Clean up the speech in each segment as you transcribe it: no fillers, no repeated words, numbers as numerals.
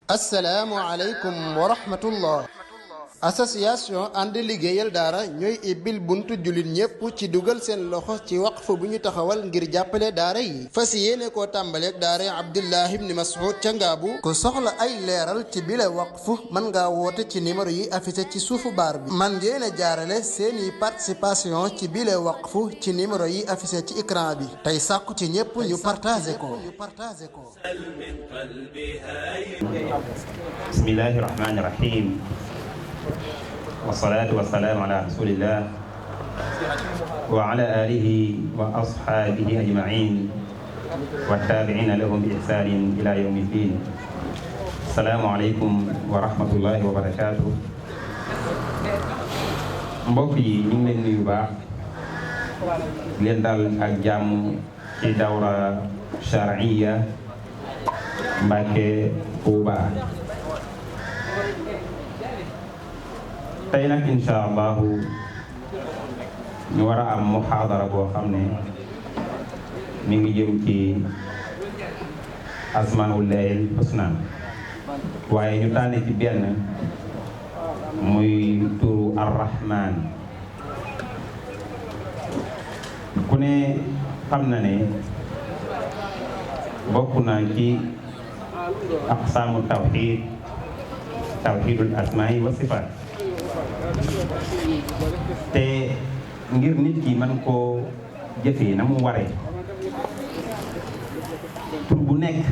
assalaamu aleykum wa rahmatullah. association ànd liggéeyal daara ñooy ibbil buntu jullit ñépp ci dugal seen loxo ci waqf bu ñu taxawal ngir jàppale daara yi fas yéene koo tàmbaleeg daara Abdullah ibn Mas'ud ca Ngaabu ku soxla ay leeral ci bile waqf mën ngaa woote ci numéro yi affiché ci suufu baar bi man ngeen a jaarale seeni participation ci bile waqf ci numéro yi affiché ci écran bi tey sàkku ci ñépp ñu partagé ko. bismillahi rahmani rahim wasalaatu wasalaamu ala rasulillah wa ala alihi wa ashaabihi ajmain wa tabiina lahum bi ihsanin ila yawmi ddin. asalaamu aleykum wa rahmatullahi wa barakatuh. mbokk yi ñu ngi leen nuyu baax leen dal ak jàmm ci dawra shar'iyya Mbàkke Tuuba. tey nag insha allahu ñu war a am muhaadara boo xam ne mi ngi jëm ci asmaullahil husna waaye ñu tànne ci benn muy turu arrahman. ku ne xam na ne bokk na ci aqsaamu tawxidul asmaai wa sifaat te ngir nit ki man koo jëfee na mu waree tur bu nekk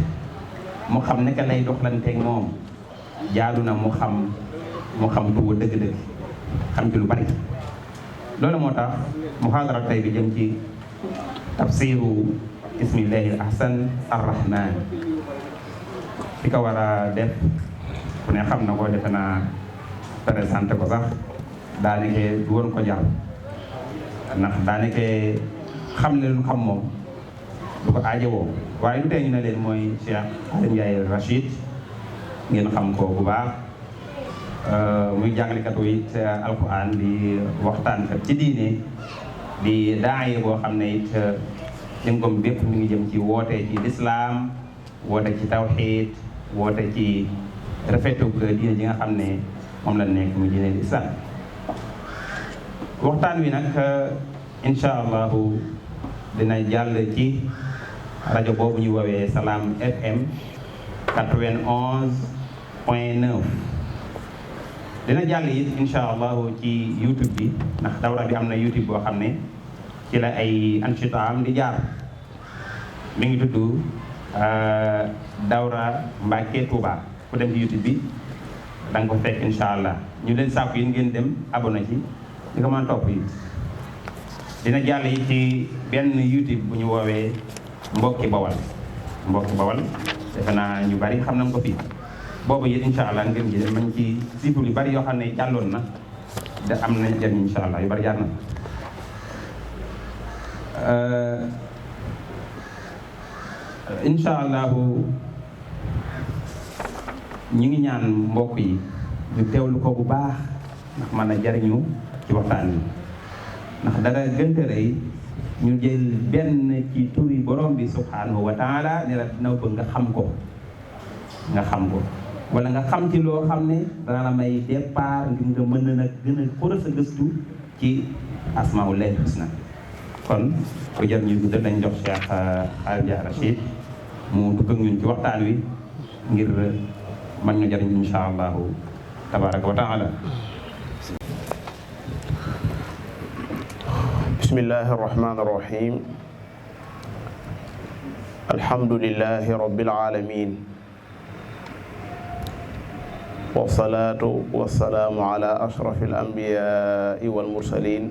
mu xam naka lay doxlanteeg moom jaadu na mu xam tur wa dëgg-dëgg xam ci lu bari. loolu moo tax muhaadara tey bi jëm ci tafsiru ismillahi ahsan arrahman. ki ko war a def ku ne xam na ko, defe naa présenté ko sax daanaka du woon ko jar ndax daanaka xam ne lu xam moom du ko aajowoo waaye lu tee ñu ne leen mooy Cheikh Aly Ndiaye Rachid. ngeen xam ko bu baax muy jàngalekatu it alquran di waxtaankat ci diine di daaye boo xam ne it jëngom bépp mi ngi jëm ci woote ci lislaam, woote ci tawxiid, woote ci rafetu diine ji nga xam ne moom la nekk mu diine lislaam. waxtaan wi nag insha allahu dina jàll ci rajo boobu ñu woowee Salam FM 91.9. dina jàll it insha allahu ci YouTube bi ndax dawra bi am na YouTube boo xam ne ci la ay anchitaam di jaar. mi ngi tudd dawra Mbàkke Tuuba. ku dem ci YouTube bi da nga ko fekk insha allah. ñu leen sàkku yi ngeen dem abonné ci di ko mën topp yi. dina jàll yi ci benn YouTube bu ñu woowee Mbokki Bawal. Mbokki Bawal defe naa ñu bari xam nañ ko fii. boobu it insha allah ngeen ji dem nañ ci siifur yu bari yoo xam ne jàlloon na da am na njëriñ insha allah yu bari jaar na. insha allahu ñu ngi ñaan mbokk yi ñu teewlu ko bu baax ndax mën a jariñu ci waxtaan wi ndax dara gënta rëy ñu jël benn ci turi borom bi subhanahu wa taala ne la dina bëgg nga xam ko wala nga xam ci loo xam ne dana la may départ ngir nga mën na nag gën a xóoral sa gëstu ci asmaullahil husna. kon bu jar ñu guddal lañ jox Cheikh Aly Ndiaye Rachid mu dugg ak ñun ci waxtaan wi ngir man ñu jariñ insha allahu tabaraka wa taala. bismillahi arrahmani arrahim. alhamdulillahi rabbil alamin wasalaatu wasalaamu ala ashrafil anbiyaai wal mursalin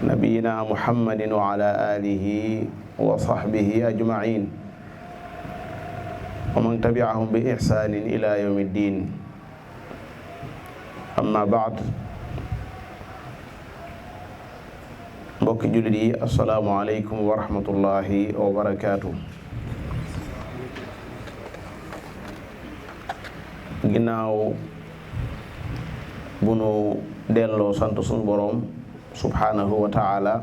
nabiyina muhammadin wa ala alihi wa sahbihi ajmain wa man tabi'ahum bi ihsanin ila yawmi ddin. amma baad. mbokki jullit yi assalaamu aleykum wa rahmatullahi wa barakaatu. ginnaaw bu nu delloo sant sunu boroom subhanahu wa taala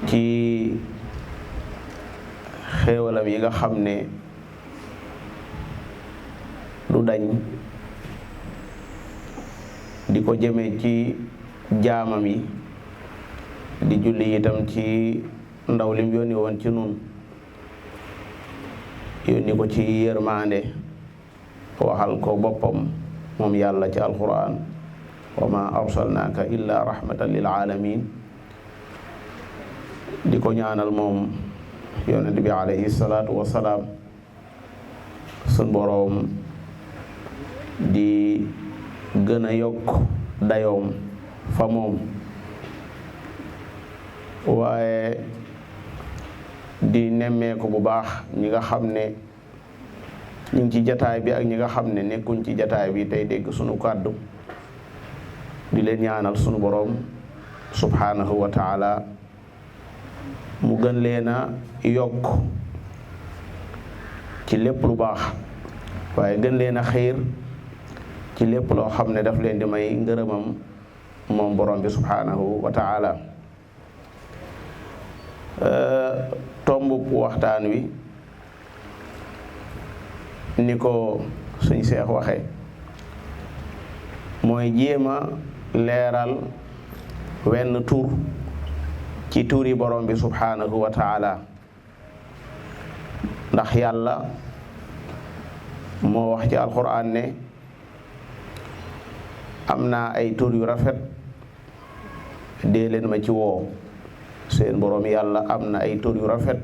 ci xéewalam yi nga xam ne dañ di ko jëme ci jaamam yi, di julli itam ci ndaw lim yónni woon ci nun, yónni ko ci yërmande, waxal ko boppam moom yàlla ci alquran, wa ma arsalnaaka illa rahmatan lil alamin. di ko ñaanal moom yonent bi alayhi salaatu wasalaam sun boroom di gën a yokk dayoom fa moom, waaye di nemmeeku bu baax ñi nga xam ne ñu ngi ci jataay bi ak ñi nga xam ne nekkuñ ci jataay bi tey dégg sunu kàddu, di leen ñaanal sunu boroom subhanahu wa taala mu gën leen a yokk ci lépp lu baax, waaye gën leen a xiir ci lépp loo xam ne daf leen di may ngërëmam moom borom bi subhanahu wa taala. Tombub waxtaan wi ni ko suñ seex waxe mooy jéema leeral wenn tur ci turi borom bi subhanahu wa taala, ndax yàlla moo wax ci alquran ne am naa ay tur yu rafet, dee leen ma ci woo. seen borom yàlla am na ay tur yu rafet,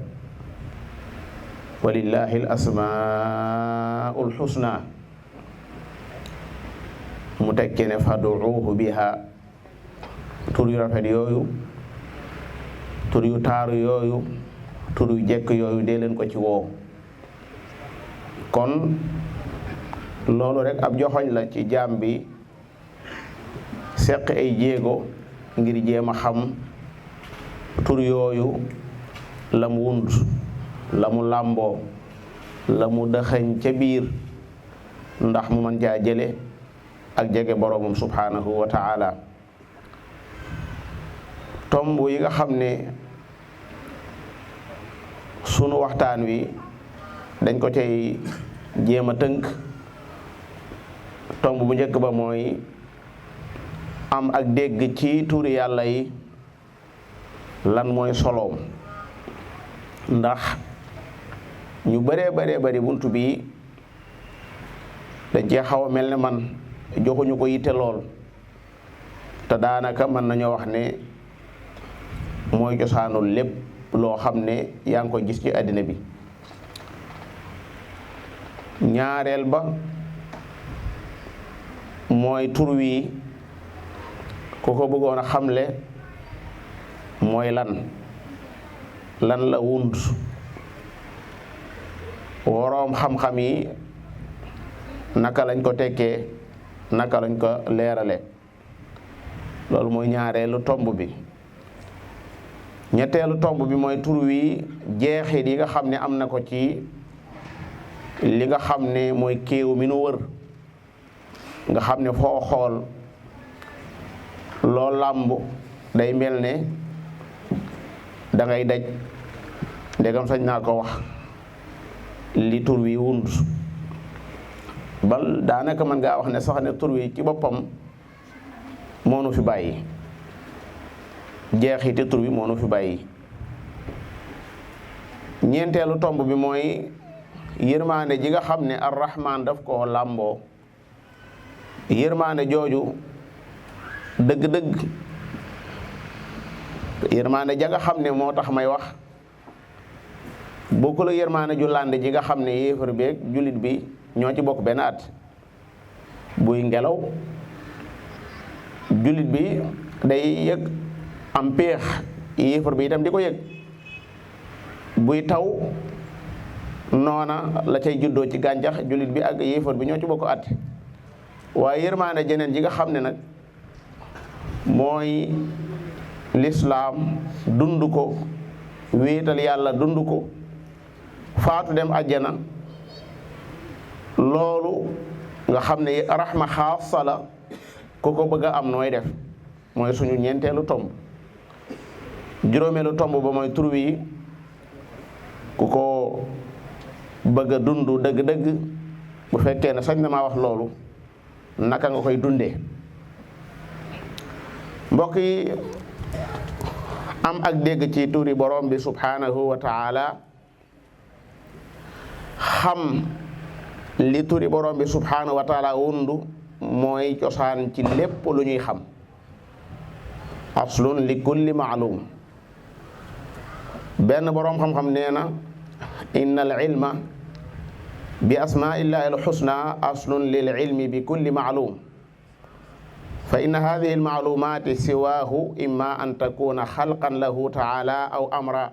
walillahi al asmaul husna, mu tekke ne faduuhu biha. tur yu rafet yooyu, tur yu taaru yooyu, tur yu jekk yooyu dee leen ko ci woo. kon loolu rek ab joxoñ la ci jaam bi seq ay jéego ngir jéem a xam tur yooyu la mu wund, la mu làmboo, la mu dëxëñ ca biir, ndax mu mën caa jële ak jege boroomam subhanahu wa taala. tomb yi nga xam ne sunu waxtaan wi dañ ko cay jéem a tënk, tomb bu njëkk ba mooy am ak dégg ci turi yàlla yi lan mooy soloom, ndax ñu bëree bari buntu bi dañ cee xaw a mel ne man joxuñu ko yitte lool, te daanaka mën nañoo wax ne mooy cosaanul lépp loo xam ne yaa ngi koy gis ci àddina bi. ñaareel ba mooy tur wi ku ko bëggoon a xamle mooy lan la wund. woroom xam-xam yi naka lañ ko tekkee, naka lañ ko leerale, loolu mooy ñaareelu tomb bi. ñetteelu tomb bi mooy tur wi jeexit yi nga xam ne am na ko ci li nga xam ne mooy kéew mi nu wër, nga xam ne foo xool loo làmb day mel ne da ngay daj, ndegam sañ naa ko wax, li tur wi wund. bal daanaka mën ngaa wax ne sax ne tur wi ci boppam moo nu fi bàyyi, jeexiti tur wi moo nu fi bàyyi. ñeenteelu tomb bi mooy yërmaande ji nga xam ne arrahman daf koo làmboo. yërmaande jooju dëgg-dëgg, yërmaande ja nga xam ne moo tax may wax, bokkul ak yërmaande ju lànd ji nga xam ne yéefar bi ak jullit bi ñoo ci bokk benn at. buy ngelaw jullit bi day yëg am péex, yéefar bi itam di ko yëg. buy taw noona la cay juddoo ci gàncax, jullit bi ak yéefar bi ñoo ci bokk at. waaye yërmaande jeneen ji nga xam ne nag mooy lislaam dund ko, wéetal yàlla dund ko, faatu dem àjjana, loolu nga xam ne rahma xaasa la, ku ko bëgg a am nooy def, mooy suñu ñeenteelu tomb. juróomeelu tomb ba mooy tur wi ku ko bëgg a dund dëgg-dëgg bu fekkee ne sañ na maa wax loolu naka nga koy dundee. mbokk yi, am ak dégg ci turi borom bi subhanahu wa taala, xam li turi borom bi subhanahu wa taala wundu mooy cosaan ci lépp lu ñuy xam. aslun li kulli maalum. benn boroom xam-xam nee na inna al ilma bi asmaillahi alxusna aslun lil ilmi bi kulli maalum fa inna hadihi almaalumati siwaahu imma an takuna xalqan lahu taala aw amra,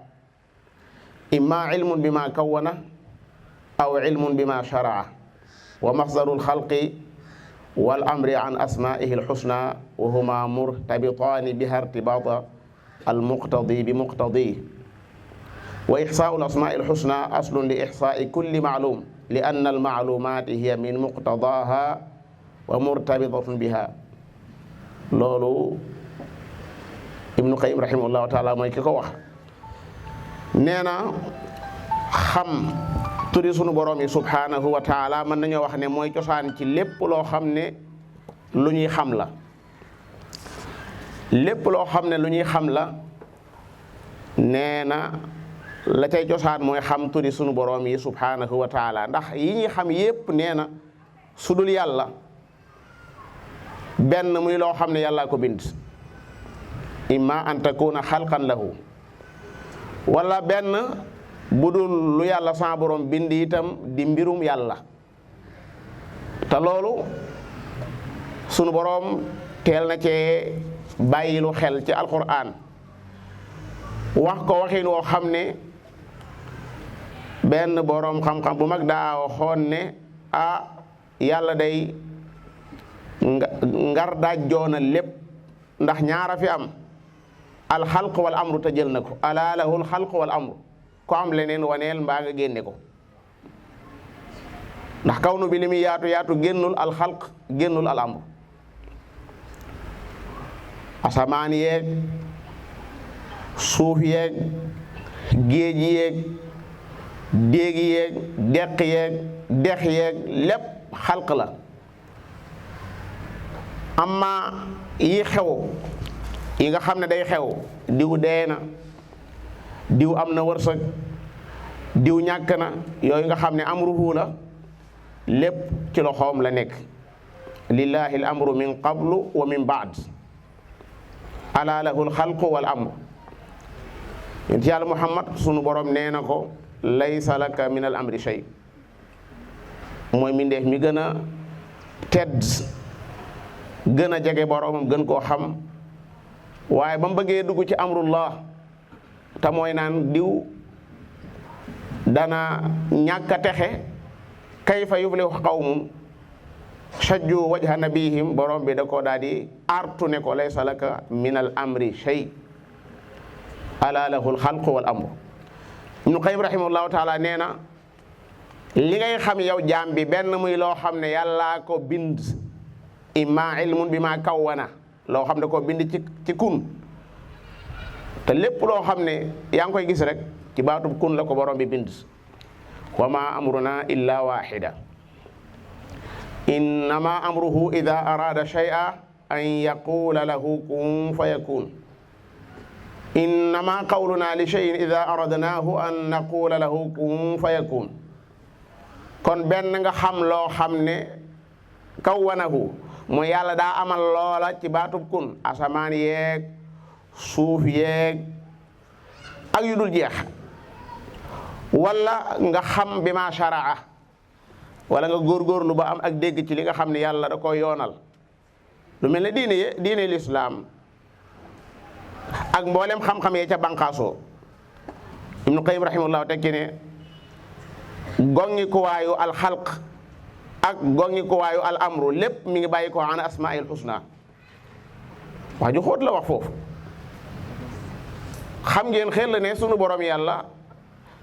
imma ilmun bima kawana aw ilmun bima sharaa, wa masdaru alxalqi wal amri an asmaihi alxusna wa huma murtabitaani biha irtibaata almuqtadi bi muqtadi. wa ixsaau alasmaai alxusna aslun li ixsaai kulli maalum li anna almaalumaati hiya min muqtadaaha wa murtabitatun biha. loolu Ibnu Qayyim rahimahullahu taala mooy ki ko wax. nee na xam turi sunu borom yi subhanahu wa taala mën nañoo wax ne mooy cosaan ci lépp loo xam ne lu ñuy xam la. lépp loo xam ne lu ñuy xam la nee na la cay cosaan mooy xam turi sunu borom yi subhanahu wa taala, ndax yi ñuy xam yépp nee na su dul yàlla benn muy loo xam ne yàllaa ko bind, imma an takuna xalqan lahu, wala benn bu dul lu yàlla sa borom bind itam di mbirum yàlla. te loolu sunu borom teel na cee bàyyilu xel ci alquran, wax ko waxin woo xam ne benn borom xam-xam bu mag daa waxoon ne yàlla day ngar daaj joona lépp, ndax ñaara fi am alxalq wal amru te jël na ko, alaa lahul xalq wal amru, ko am leneen waneel mbaa nga génne ko. ndax kawnu bi li muy yaatu yaatu génnul alxalq génnul al amru. asamaan yeeg suuf yeeg géej yeeg déeg yeeg deq yeeg dex yeeg lépp xalq la. amma yi xew yi nga xam ne day xew, diw dee na, diw am na wërsëg, diw ñàkk na, yooyu nga xam ne amruhu la, lépp ci loxoom la nekk. lillahi al amru min qablu wa min baad, ala lahul xalqu wal amru. yonent yàlla Muhammad sunu borom nee na ko laysa laka min al amri shay, mooy mindeef mi gën a tedd, gën a jege boromam, gën koo xam. waaye ba mu bëggee dugg ci amrullah te mooy naan diw dana ñàkk a texe, kayfa yuflihu qawmun shajju wajha nabihim, borom bi da ko daal di artu ne ko laysa laka min al amri shay, ala lahu al xalqu wal amru. Ibnu Qayyim rahimahullahu taala nee na li ngay xam yow jaam bi benn muy loo xam ne yàllaa ko bind, imma ilmun bi ma kawwana, loo xam ne ko bind ci kun, te lépp loo xam ne yaa ngi koy gis rek ci baatub kun la ko borom bi bind. wa ma amruna illa wahida, innama amruhu ida arada shay'a an yaqula lahu kun fayakun, innama qawluna li shay'in ida aradnahu an naqula lahu kun fayakun. kon benn nga xam loo xam ne kawwanahu mooy yàlla daa amal loola ci baatub kun, asamaan yeeg suuf yeeg ak yu dul jeex. wala nga xam bi ma sharaa, wala nga góorgóorlu ba am ak dégg ci li nga xam ne yàlla da ko yoonal. lu mel ne diine lislaam ak mboolem xam-xam yee ca banqaasoo. Ibnu Qayyim rahimahullah tekki ne gongi ko waayu alxalq ak gongi ko waayu al amru lépp mi ngi bàyyi ko an asmaa'il husna. wax ju xóot la wax foofu. xam ngeen xel ne sunu borom yàlla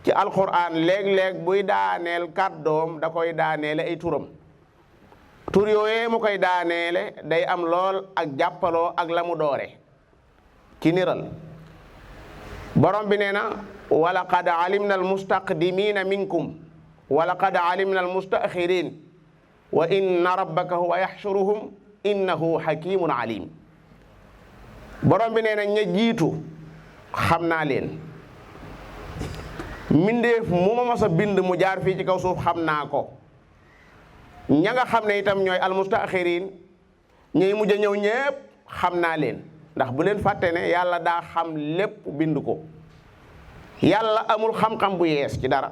ci alquran léeg-léeg buy daaneel kàddoom da koy daaneele ay turam. tur yooyee mu koy daaneele day am lool ak jàppaloo ak la mu doore ci niral. borom bi nee na wa laqad alimna almustaqdimina minkum wa laqad alimna almustaxirin wa inna rabbaka huwa yaxshuruhum innahu hakimun alim. borom bi nee na ña jiitu xam naa leen, mbindeef mu ma mas a bind mu jaar fii ci kaw suuf xam naa ko. ña nga xam ne itam ñooy almustaaxirin ñuy mujj a ñëw ñépp xam naa leen, ndax bu leen fàtte ne yàlla daa xam lépp bind ko. yàlla amul xam-xam bu yees ci dara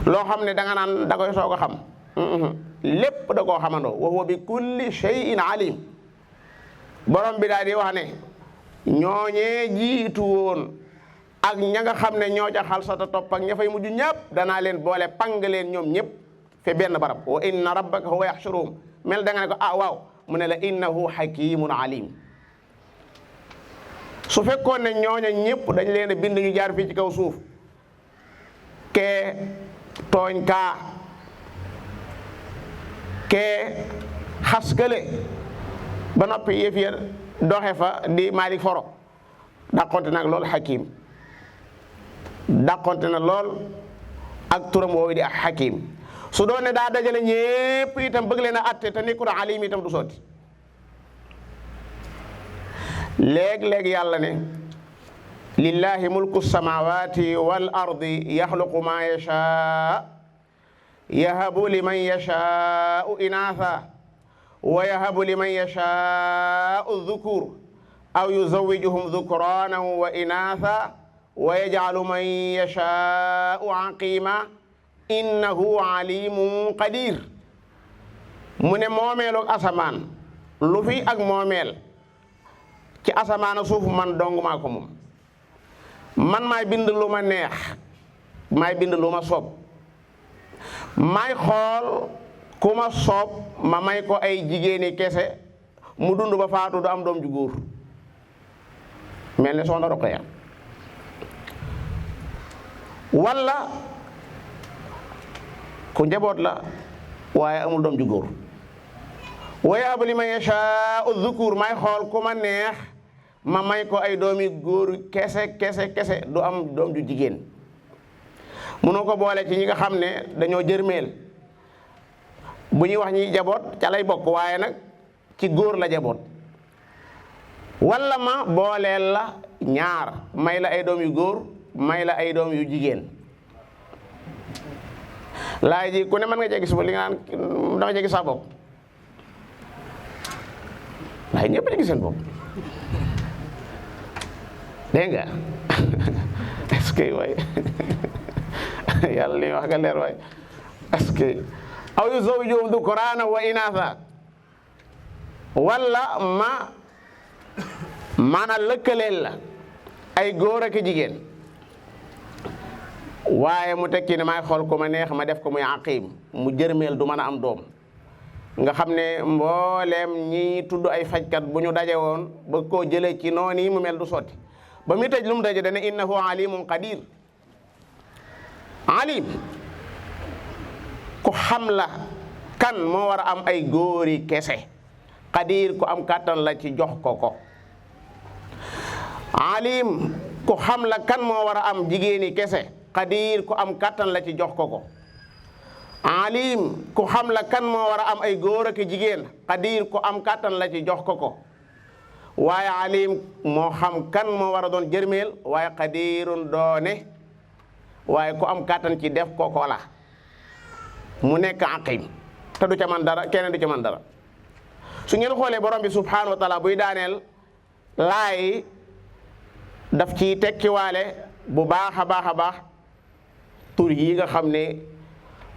loo xam ne danga naan da koy soog a xam. lépp da koo xamandoo wa huwa bi kulli shay'in alim. borom bi daal di wax ne ñooñee jiitu woon ak ña nga xam ne ñoo ca xalsata topp ak ña fay mujj ñëpp danaa leen boole pang leen ñoom ñëpp fe benn barab. wa inna rabbaka huwa yaxshuruhum mel da nga ne ko ah waaw mu ne la innahu hakimun alim. su fekkoon ne ñooña ñëpp dañ leen a bind ñu jaar fii ci kaw suuf kee tooñ kaa kee xaskale ba noppi yëf ya doxe fa di Malick Foro dàqonte nag lool hakim, dàqonte na lool ak turam woowu di ak hakim. su doon ne daa dajale ñépp itam bëgg leen a atte te nekkul alim itam du sotti. léeg-léeg yàlla ne lillahi mulku samawati wal ardi yaxluqu ma yashaa yahabu liman yashaau inaatha wa yahabu liman yashaau dhukur aw yuzawijuhum dhukranan wa inaatha wa yajcalu man yashaau aqima innahu alimun qadir. mu ne moomeelu asamaan lu fi ak moomeel ci asamaan ak suuf man dong maa ko moom. man maay bind lu ma neex, maay bind lu ma soob, maay xool ku ma soob ma may ko ay jigéeni kese mu dund ba faatu du am doom ju góor mel ne soxna Roqaya. walla ku njaboot la waaye amul doom ju góor. wa yahabu liman yashaa'u dhukur may xool ku ma neex ma may ko ay doomi góor kese kese du am doom ju jigéen. munoo ko boole ci ñi nga xam ne dañoo jërmeel. bu ñuy wax ñi jaboot ca lay bokk waaye nag ci góor la jaboot. walla ma booleel la ñaar may la ay doom yu góor may la ay doom yu jigéen. laay ji ku ne mën nga cee gis li nga naan dama cee gis sa bopp. waaye ñëpp a gis seen bopp dégg nga est-ce que waay yàlla li wax nga leer waay est-ce que aw yuzawwijuhum dhukraana wa inaatha walla maanaam lëkkaleel la ay góor ak jigéen waaye mu tekki ne maay xool ko ma neex ma def ko muy aqim mu jërmeel du mën a am doom. nga xam ne mbooleem ñi tudd ay fajkat bu ñu daje woon ba koo jëlee ci noonu yi mu mel du sotti. ba muy tëj lu mu daje dana innahu alimun qadir. alim ku xam la kan moo war a am ay góori kese qadir ku am kàttan la ci jox ko ko. alim ku xam la kan moo war a am jigéeni kese qadir ku am kàttan la ci jox ko ko. alim ku xam la kan moo war a am ay góor ak jigéen qadir ku am kàttan la ci jox ko ko. waaye alim moo xam kan moo war a doon jërmeel waaye qadirun doone waaye ku am kàttan ci def ko ko la mu nekk aqim te du ca man dara keneen du ca man dara. su ngeen xoolee borom bi subhanahu wa taala buy daaneel laay daf ci tekkiwaale bu baax a baax tur yi nga xam ne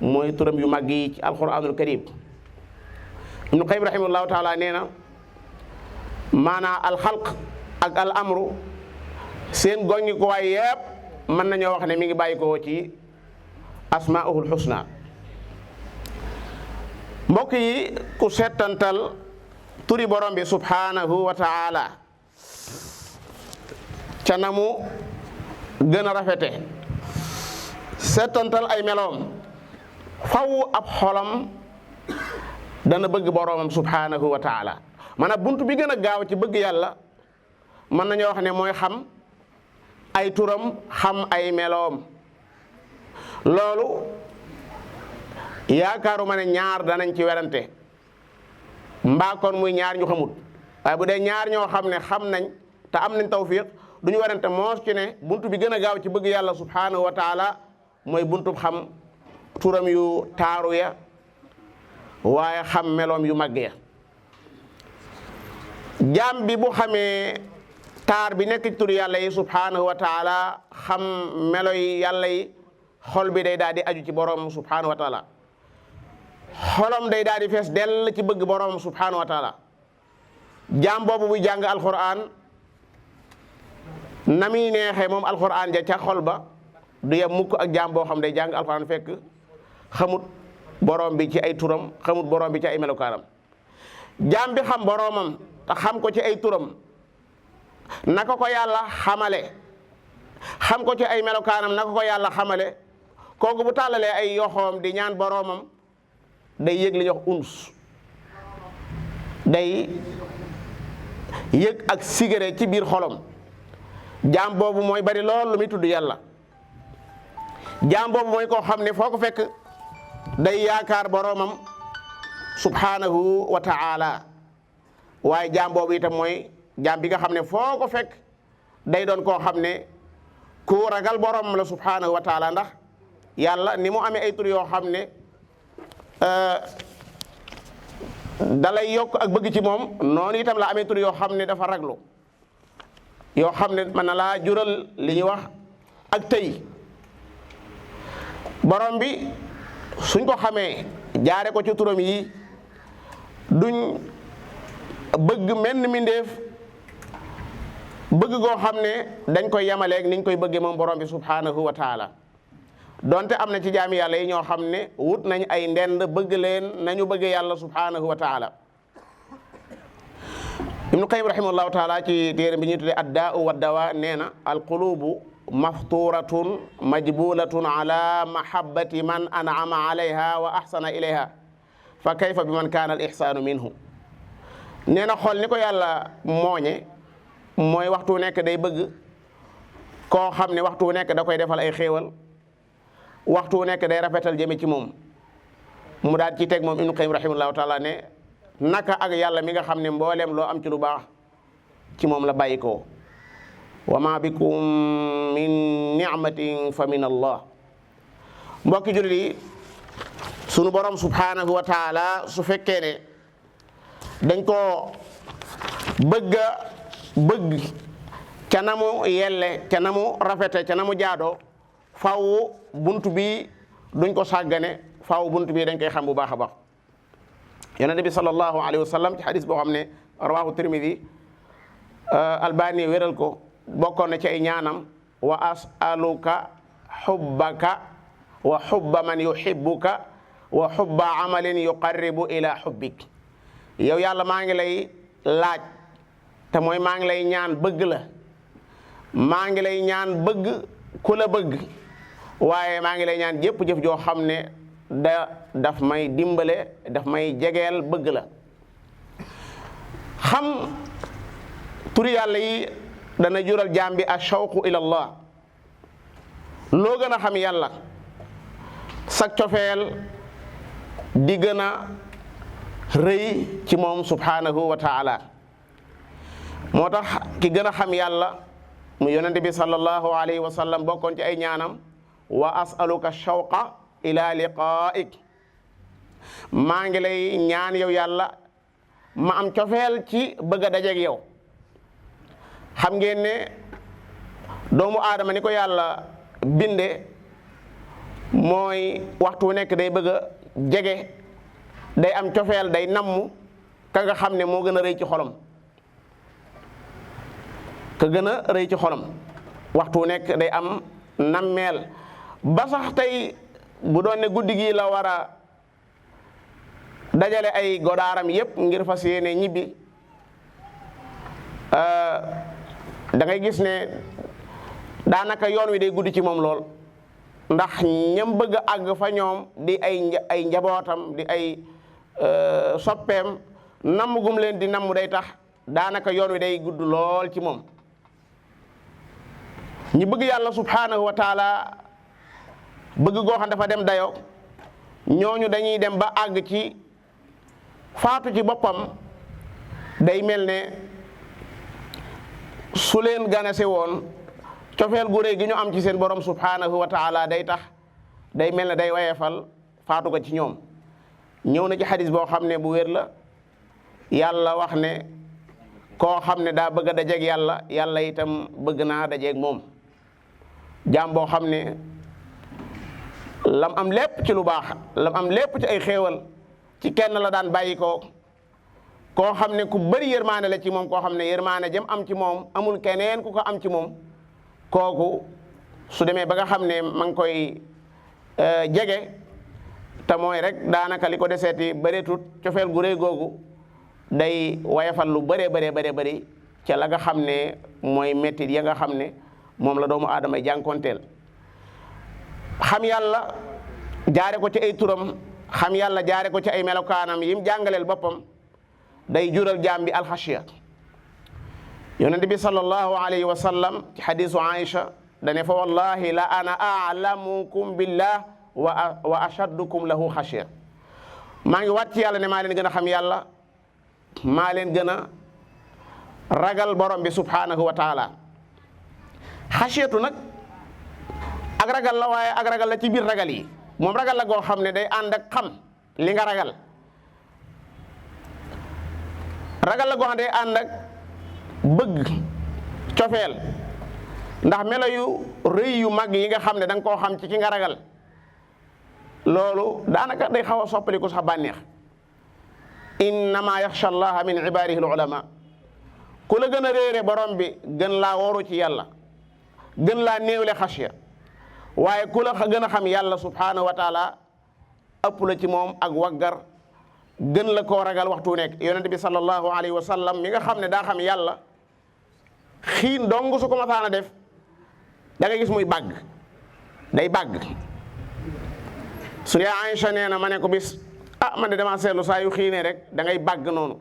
mooy turam yu mag yi ci alquranul karim. Ibnu Qayyim rahimahullahu taala nee na maanaa alxalq ak al amru seen goññi ko waay yëpp mën nañoo wax ne mi ngi bàyyi ko ci asmaa'uhul husna. mbokk yi ku settantal turi borom bi subhanahu wa taala ca na mu gën a rafete settantal ay meloom faw ab xolam dana bëgg boromam subhanahu wa taala. maanaam buntu bi gën a gaaw ci bëgg yàlla mën nañoo wax ne mooy xam ay turam xam ay meloom. loolu yaakaaruma ne ñaar danañ ci werante mbaa kon muy ñaar ñu xamut waaye bu dee ñaar ñoo xam ne xam nañ te am nañ tawfiq duñu werante moos ci ne buntu bi gën a gaaw ci bëgg yàlla subhanahu wa taala mooy buntub xam turam yu taaru ya waaye xam meloom yu màgg ya. jaam bi bu xamee taar bi nekk ci tur yàlla yi subhanahu wa taala xam melo yi yàlla yi xol bi day daal di aju ci borom subhanahu wa taala xolam day daal di fees dell ci bëgg borom subhanahu wa taala. jaam boobu buy jàng alquran na muy neexee moom alquran ja ca xol ba du yem mukk ak jaam boo xam day jàng alquran fekk xamut borom bi ci ay turam xamut borom bi ci ay melokaanam. jaam bi xam boromam te xam ko ci ay turam naka ko yàlla xamale xam ko ci ay melokaanam naka ko yàlla xamale kooku bu tàllalee ay yoxoom di ñaan boromam day yëg li ñuy wax uns day yëg ak sigare ci biir xolom. jaam boobu mooy bari lool lu muy tudd yàlla. jaam boobu mooy koo xam ne foo ko fekk day yaakaar boromam subhanahu wa ta'ala waaye jaam boobu itam mooy jaam bi nga xam ne foo ko fekk day doon koo xam ne ku ragal boromam la subhanahu wa ta'ala ndax yàlla ni mu amee ay tur yoo xam ne dalay yokk ak bëgg ci moom noonu itam la amee tur yoo xam ne dafa raglu yoo xam ne mën na laa jural li ñuy wax ak tey borom bi suñ ko xamee jaare ko ci turam yi duñ bëgg menn mindeef bëgg goo xam ne dañ koy yemaleeg niñ koy bëggee moom borom bi subhanahu wa taala donte am na ci jaami yàlla yi ñoo xam ne wut nañ ay ndend bëgg leen nañu bëggee yàlla subhanahu wa taala. Ibnu Qayyim rahimahullahu taala ci téere bi ñuy tuddee addaa'u wa dawaa nee na alqulubu mafturatun majbulatun ala mahabbati man an'ama alayha wa ahsana ilayha fa kayfa bi man kaana al ihsaanu minhu. nee na xol ni ko yàlla mooñe mooy waxtu nekk day bëgg koo xam ne waxtu nekk da koy defal ay xéewal waxtu nekk day rafetal jëme ci moom. mu daal ci teg moom Ibnu Qayyim rahimahullahu taala ne naka ak yàlla mi nga xam ne mbooleem loo am ci lu baax ci moom la bàyyi ko. wa ma bikum min ni'matin fa min allah. mbokki jullit yi sunu borom subhanahu wa taala su fekkee ne dañ koo bëgg ca na mu yelle ca na mu rafete ca na mu jaadoo faw buntu bi duñ ko sàggane faw buntu bi dañ koy xam bu baax a baax. yonent bi sallallahu alayhi wa sallam ci hadis boo xam ne rawahu Tirmidi Albani wéral ko bokkoon na ci ay ñaanam wa as'aluka hubbaka wa hubba man yuhibbuka wa hubba amalin yuqarribu ila hubbik. yow yàlla maa ngi lay laaj te mooy maa ngi lay ñaan bëgg la maa ngi lay ñaan bëgg ku la bëgg waaye maa ngi lay ñaan jépp jëf joo xam ne daf may dimbale daf may jegeel bëgg la. xam turi yàlla yi dana jural jaam bi ashawqu ila allah. loo gën a xam yàlla sak cofeel di gën a rëy ci moom subhanahu wa taala. moo tax ki gën a xam yàlla mu yonente bi sallallahu alayhi wa sallam bokkoon ci ay ñaanam wa as'aluka shawqa ila liqaa'ik. maa ngi lay ñaan yow yàlla ma am cofeel ci bëgg a dajeeg yow. xam ngeen ne doomu aadama ni ko yàlla binde mooy waxtu nekk day bëgg a jege day am cofeel day namm ka nga xam ne moo gën a rëy ci xolam ka gën a rëy ci xolam waxtu nekk day am nammeel ba sax tey bu doon ne guddi gi la war a dajale ay godaaram yépp ngir fas yéene ñibbi da ngay gis ne daanaka yoon wi day guddi ci moom lool ndax ñam bëgg a àgg fa ñoom di ay njabootam di ay soppeem namm gum leen di namm day tax daanaka yoon wi day gudd lool ci moom. ñi bëgg yàlla subhanahu wa taala bëgg goo xam dafa dem dayo ñooñu dañuy dem ba àgg ci faatu ci boppam day mel ne su leen ganase woon cofeel gu réy gi ñu am ci seen borom subhanahu wa taala day tax day mel ne day wayefal faatu ko ci ñoom. ñëw na ci xadis boo xam ne bu wér la yàlla wax ne koo xam ne daa bëgg a dajeeg yàlla yàlla itam bëgg naa dajeeg moom. jaam boo xam ne lam am lépp ci lu baax lam am lépp ci ay xéewal ci kenn la daan bàyyi ko koo xam ne ku bëri yërmaane la ci moom koo xam ne yërmaane jëm am ci moom amul keneen ku ko am ci moom kooku su demee ba nga xam ne ma ngi koy jege te mooy rek daanaka li ko deseeti bëreetut cofeel gu réy googu day wayafal lu bëree bëri ca la nga xam ne mooy mettit ya nga xam ne moom la doomu aadama jànkonteel. xam yàlla jaare ko ci ay turam xam yàlla jaare ko ci ay melokaanam yim jàngaleel boppam day jural jaam bi alxasiya. yonent bi sallallahu alayhi wa sallam ci xadisu Aïcha dane fa wallahi la ana a'lamukum billah wa ashaddukum lahu xasiya. maa ngi waat ci yàlla ne maa leen gën a xam yàlla maa leen gën a ragal borom bi subhanahu wa taala. xasiyatu nag ak ragal la waaye ak ragal la ci biir ragal yi moom ragal la goo xam ne day ànd ak xam li nga ragal. ragal la goo xam ne day ànd ak bëgg cofeel ndax melo yu rëy yu mag yi nga xam ne da nga koo xam ci ki nga ragal loolu daanaka day xaw a soppaliku sax bànneex. innama yaxsha allaha min ibadihi al ulama ku la gën a réere borom bi gën laa wóoru ci yàlla gën laa néewle xasiya waaye ku la gën a xam yàlla subhanahu wa taala ëpp la ci moom ak waggar gën la koo ragal waxtu nekk. yonent bi sallallahu alayhi wa sallam mi nga xam ne daa xam yàlla xiin dong su ko masaana def da nga gis muy bàgg day bàgg. su dee Aïcha nee na ma ne ko bis man de dama seetlu saa yu xiinee rek da ngay bàgg noonu.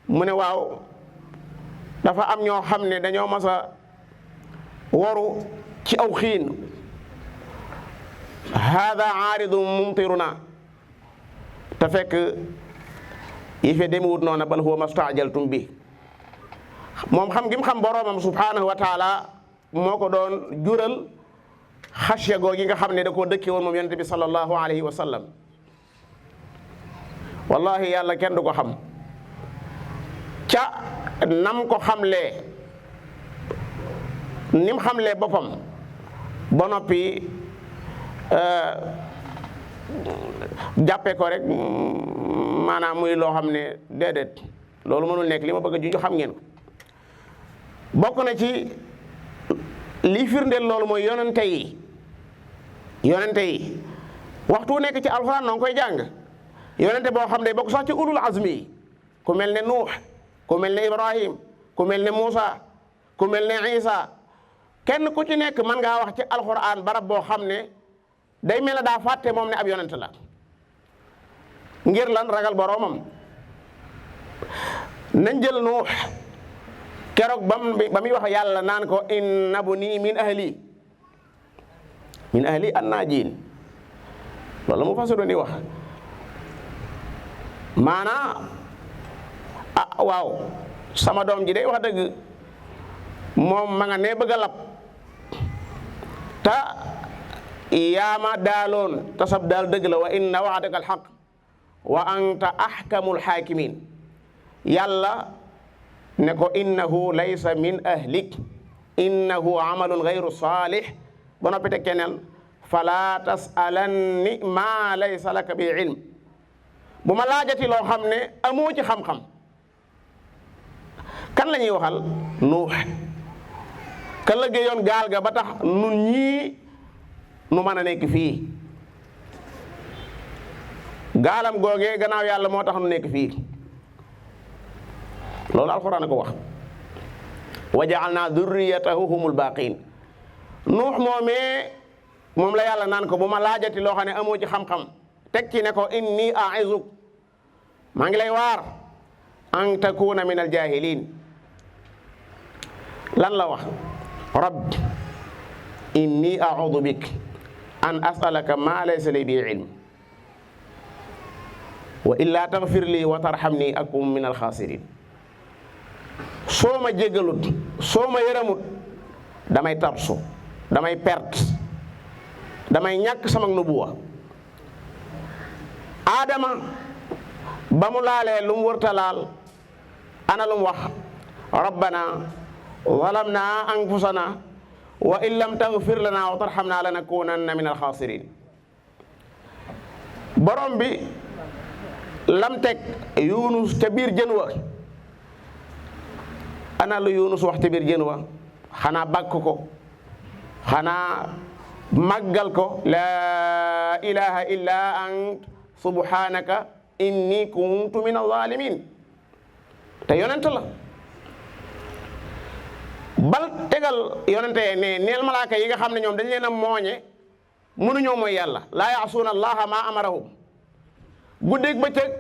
mu ne waaw dafa am ñoo xam ne dañoo mas a waru ci aw xiin hada aaridun mumtiruna te fekk yi fe demewut noona bal huwa mastaajaltum bi. moom xam gi mu xam boroomam subhanahu wa taala moo ko doon jural xasiya googi nga xam ne da koo dëkke woon moom yonent bi sallallahu alayhi wa sallam. wallahi yàlla kenn du ko xam ca nam ko xamlee nim xamlee boppam ba noppi jàppee ko rek maanaam muy loo xam ne déedéet loolu mënul nekk li ma bëgg a junj xam ngeen ko. bokk na ci lii firndeel loolu mooy yonente yi waxtu nekk ci alxuraan noo ngi koy jàng. yonente boo xam ne bokk sax ci ulul azmi yi ku mel ne Nuux ku mel ne Ibrahim ku mel ne Muusa ku mel ne Isa kenn ku ci nekk mën ngaa wax ci alxuraan barab boo xam ne day mel ne daa fàtte moom ne ab yonente la ngir lan ragal boroomam. nañ jël Nuux keroog ba muy wax yàlla naan ko inna buni min ahli annaajiin loolu mu fasiru di wax maanaa waaw sama doom ji day wax dëgg moom ma nga ne bëgg a lab ta yaama daaloon te sab daal dëgg la wa inna wa'daka alxaq wa anta ahkamul xaakimin. yàlla ne ko innahu laysa min ahlik innahu amalun gayru salih ba noppi teg keneen fala tasalanni ma laysa laka bi ilm. bu ma laajati loo xam ne amoo ci xam-xam. kan la ñuy waxal Nuux kan la géeyoon gaal ga ba tax nun ñii nu mën a nekk fii gaalam googee gannaaw yàlla moo tax nu nekk fii loolu alxuraan a ko wax. wa ja'alna durriyatahu humul baaqiin. Nuux moom la yàlla naan ko bu ma laajati loo xam ne amoo ci xam-xam teg ci ne ko inni a'izuk maa ngi lay waar an takuna min al jahilin. lan la wax rabb inni a'udhu bik an as'alaka ma laysa li bi ilm wa illaa taghfir lii wa tarhamni akum min alxaasirin. soo ma jéggalut soo ma yërëmut damay tarsu, damay perte, damay ñàkk sama nubuwa. Aadama ba mu laalee lu mu wërta laal ana lu mu wax rabbana zalamna anfusana wa in lam taghfir lana wa tarhamna lanakunanna min alxaasirin. borom bi lam teg Yunus ca biir jën wa ana lu Yunus wax ca biir jën wa xanaa bàkk ko, xanaa màggal ko, laa ilaha illa ant subhanaka inni kuntu min alzalimin. te yonent la bal tegal yonente ne neel malaaka yi nga xam ne ñoom dañ leen a mooñe mënuñoo mooy yàlla, laa yaasuuna allaha ma amarahum. guddeeg bëccëg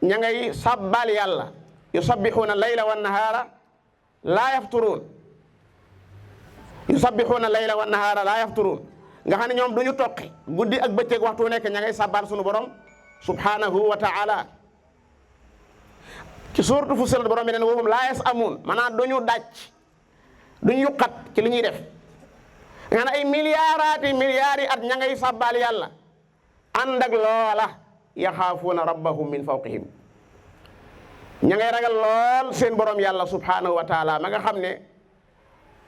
ña ngay sàbbaal yàlla, yusabbixuuna layla wa nahaara laa yafturuun, yusabbixuuna layla wa nahaara laa yafturuun. nga xam ne ñoom du ñu toqi guddi ak bëccëg waxtu nekk ña ngay sàbbaal sunu borom subhanahu wa ta'ala. ci suuratu Fussilat borom bi ne wahum laa yasamuun, maanaam du ñu dàcc, du ñu yuqat ci li ñuy def. nga ne ay milliards at ña ngay sàbbaal yàlla ànd ak loola yaxaafuuna rabbahum min fawqihim, ña ngay ragal lool seen borom yàlla subhanahu wa taala ma nga xam ne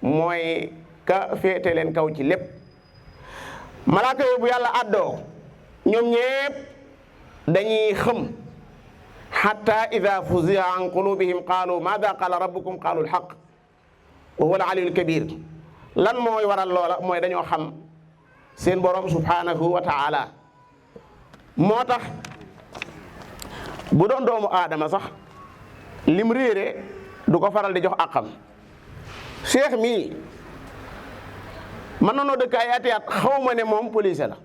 mooy ka féete leen kaw ci lépp. malaaka yooyu bu yàlla àddoo ñoom ñépp dañuy xëm hatta ida fuzi'a an qulubihim qaalu maada qaala rabbukum qaalu alhaq wa huwa al-aliyyul kabir. lan mooy waral loola mooy dañoo xam seen borom subhanahu wa taala. moo tax bu doon doomu aadama sax lim réere du ko faral di jox àqam. Cheikh mii mën na noo dëkk ay ati at xaw ma ne moom police la,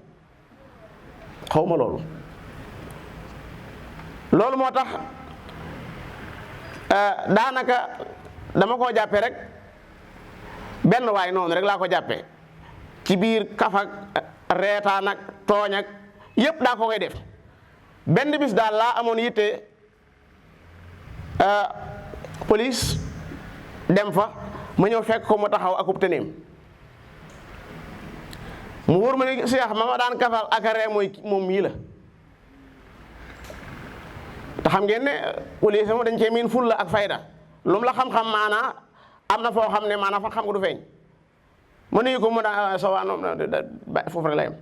xaw ma loolu. loolu moo tax daanaka dama koo jàppe rek benn waay noonu rek laa ko jàppe ci biir kafak reetaan ak tooñ ak yëpp daa ko koy def. benn bis daal laa amoon yitte police dem fa ma ñëw fekk ko mu taxaw akub tëneem mu wóor ma ne Cheikh ma daan kafal ak ree mooy moom mii la. te xam ngeen ne police moom dañ cee miin fulla ak fayda, lu mu la xam-xam maanaa am na foo xam ne maanaa fa xam nga du feeñ. ma nuyu ko mu daa sa waa foofu rek la yem.